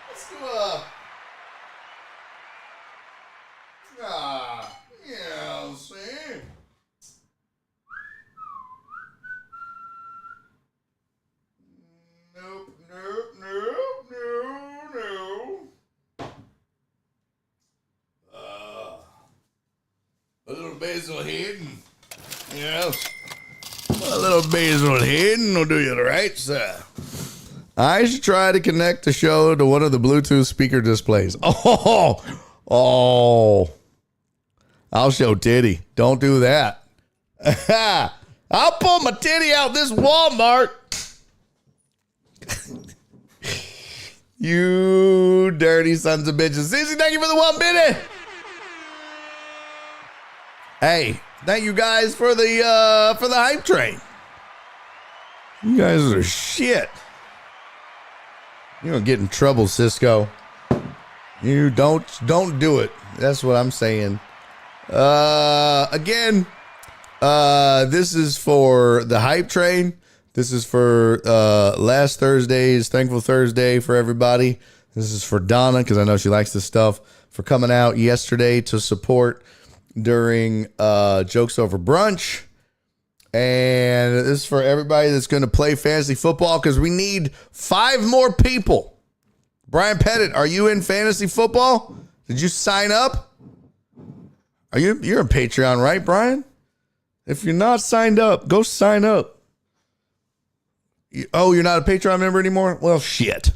Let's do yeah, see. Nope. A little basil hidden. Yes. A little basil hidden will do you the right, sir. I should try to connect the show to one of the Bluetooth speaker displays. Oh. I'll show titty. Don't do that. I'll pull my titty out this Walmart. You dirty sons of bitches. Cece, thank you for the 1 minute. Hey, thank you guys for the hype train. You guys are shit. You're gonna get in trouble, Cisco. You don't do it. That's what I'm saying. Again, this is for the hype train. This is for last Thursday's Thankful Thursday for everybody. This is for Donna, because I know she likes this stuff, for coming out yesterday to support during Jokes Over Brunch. And this is for everybody that's going to play fantasy football, because we need 5 more people. Brian Pettit, are you in fantasy football? Did you sign up? You're on Patreon, right, Brian? If you're not signed up, go sign up. Oh, you're not a Patreon member anymore? Well, shit.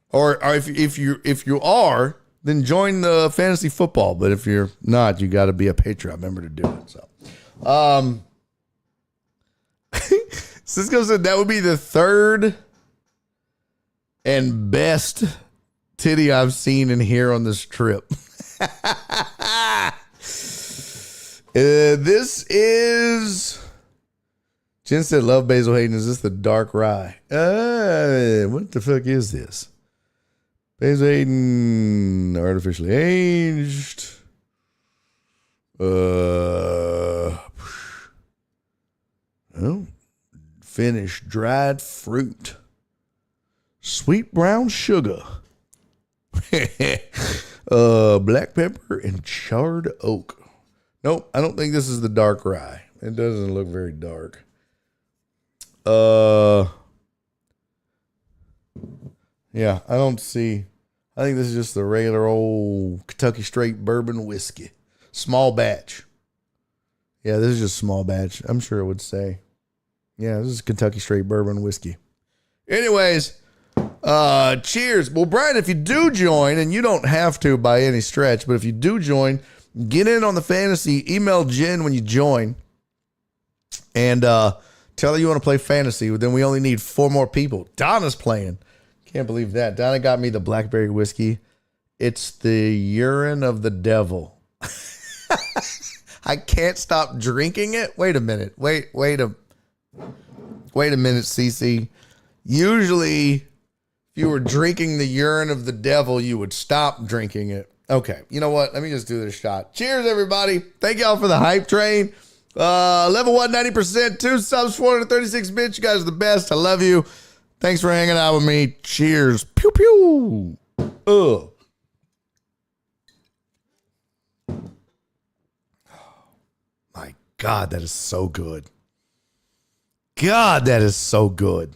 Or if you are, then join the fantasy football. But if you're not, you got to be a Patreon member to do it. So, Cisco said that would be the 3rd and best titty I've seen in here on this trip. This is... Jen said, love Basil Hayden. Is this the dark rye? What the fuck is this? Basil Hayden, artificially aged. Oh, finished dried fruit. Sweet brown sugar. Black pepper and charred oak. Nope, I don't think this is the dark rye. It doesn't look very dark. Yeah, I don't see. I think this is just the regular old Kentucky Straight bourbon whiskey. Small batch. Yeah, this is just small batch. I'm sure it would say. Yeah, this is Kentucky Straight bourbon whiskey. Anyways, cheers. Well, Brian, if you do join, and you don't have to by any stretch, but if you do join, get in on the fantasy. Email Jen when you join. And, tell her you want to play fantasy. Then we only need 4 more people. Donna's playing. Can't believe that. Donna got me the blackberry whiskey. It's the urine of the devil. I can't stop drinking it. Wait a minute. Wait a minute, Cece. Usually, if you were drinking the urine of the devil, you would stop drinking it. Okay, you know what? Let me just do this shot. Cheers, everybody. Thank y'all for the hype train. Level 1, 90%, 2 subs, 436 bits. You guys are the best. I love you. Thanks for hanging out with me. Cheers. Pew, pew. Ugh. My God, that is so good. God, that is so good.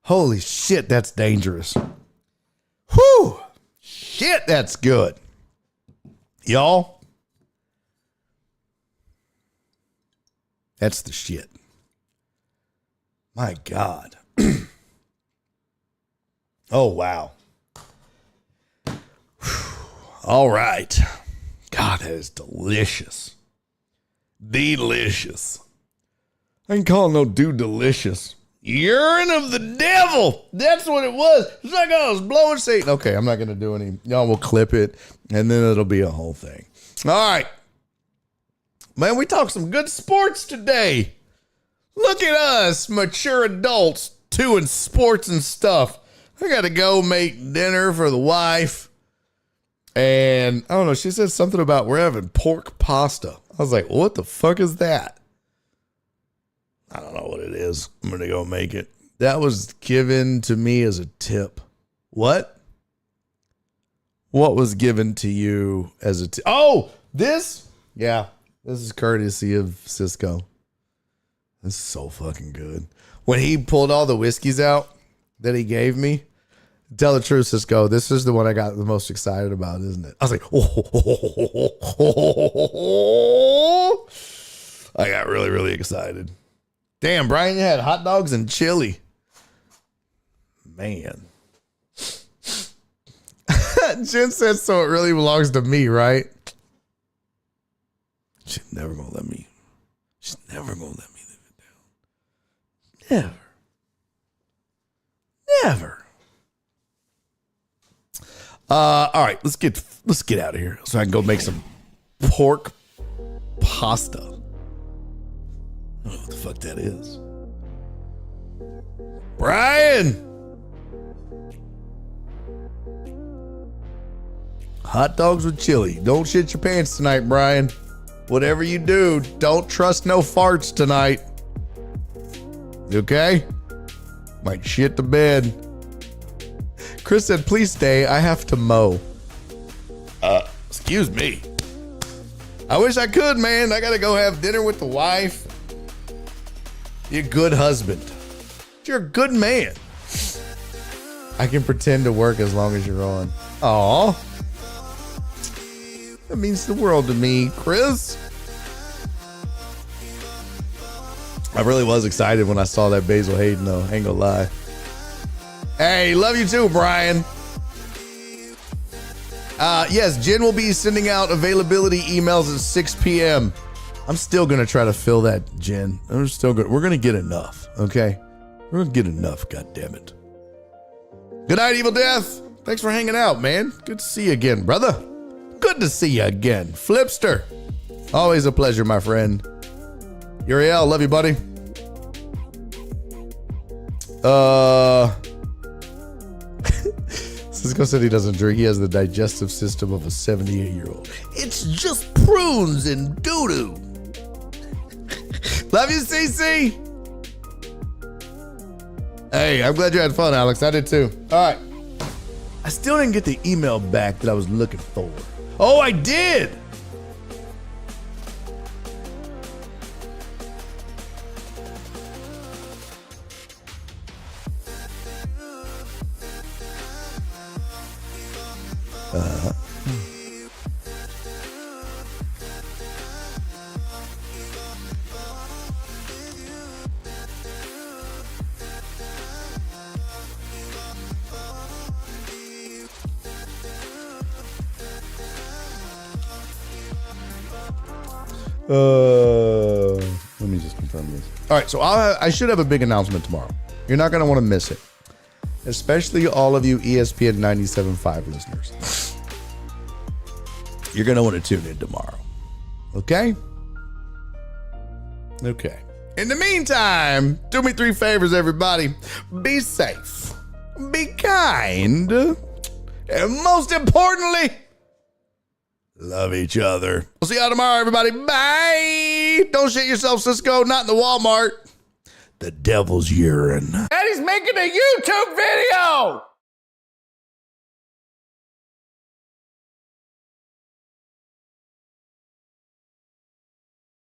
Holy shit, that's dangerous. Whew. Shit, that's good. Y'all, that's the shit. My God. Oh, wow. All right. God, that is delicious. Delicious. I ain't calling no dude delicious. Urine of the devil. That's what it was. It's like I was blowing Satan. Okay, I'm not going to do any. Y'all will clip it, and then it'll be a whole thing. All right. Man, we talked some good sports today. Look at us, mature adults, doing sports and stuff. I got to go make dinner for the wife. And, I don't know, she said something about we're having pork pasta. I was like, what the fuck is that? I don't know what it is. I'm going to go make it. That was given to me as a tip. What? What was given to you as a tip? Oh, this? Yeah, this is courtesy of Cisco. This is so fucking good. When he pulled all the whiskeys out that he gave me, tell the truth, Cisco, this is the one I got the most excited about, isn't it? I was like, oh. I got really, really excited. Damn, Brian, you had hot dogs and chili. Man. Jen said, so it really belongs to me, right? She's never going to let me. She's never going to let me live it down. Never. All right, let's get out of here so I can go make some pork pasta. I don't know what the fuck that is. Brian! Hot dogs with chili. Don't shit your pants tonight, Brian. Whatever you do, don't trust no farts tonight. Okay? Might shit the bed. Chris said, please stay. I have to mow. Excuse me. I wish I could, man. I gotta go have dinner with the wife. You're a good husband. You're a good man. I can pretend to work as long as you're on. Aw. That means the world to me, Chris. I really was excited when I saw that Basil Hayden, though. Ain't gonna lie. Hey, love you too, Brian. Yes, Jen will be sending out availability emails at 6 p.m. I'm still going to try to fill that, Jen. We're going to get enough, okay? We're going to get enough, goddammit. Good night, Evil Death. Thanks for hanging out, man. Good to see you again, brother. Good to see you again. Flipster. Always a pleasure, my friend. Uriel, love you, buddy. Cisco said he doesn't drink. He has the digestive system of a 78-year-old. It's just prunes and doo-doo. Love you, CC. Hey, I'm glad you had fun, Alex. I did too. All right. I still didn't get the email back that I was looking for. Oh, I did. Let me just confirm this. All right, so I should have a big announcement tomorrow. You're not going to want to miss it, especially all of you ESPN 97.5 listeners. You're going to want to tune in tomorrow. Okay? Okay. In the meantime, do me 3 favors, everybody. Be safe, be kind, and most importantly, Love each other. We'll see y'all tomorrow, everybody. Bye. Don't shit yourself, Cisco. Not in the Walmart. The devil's urine. Daddy's making a YouTube video.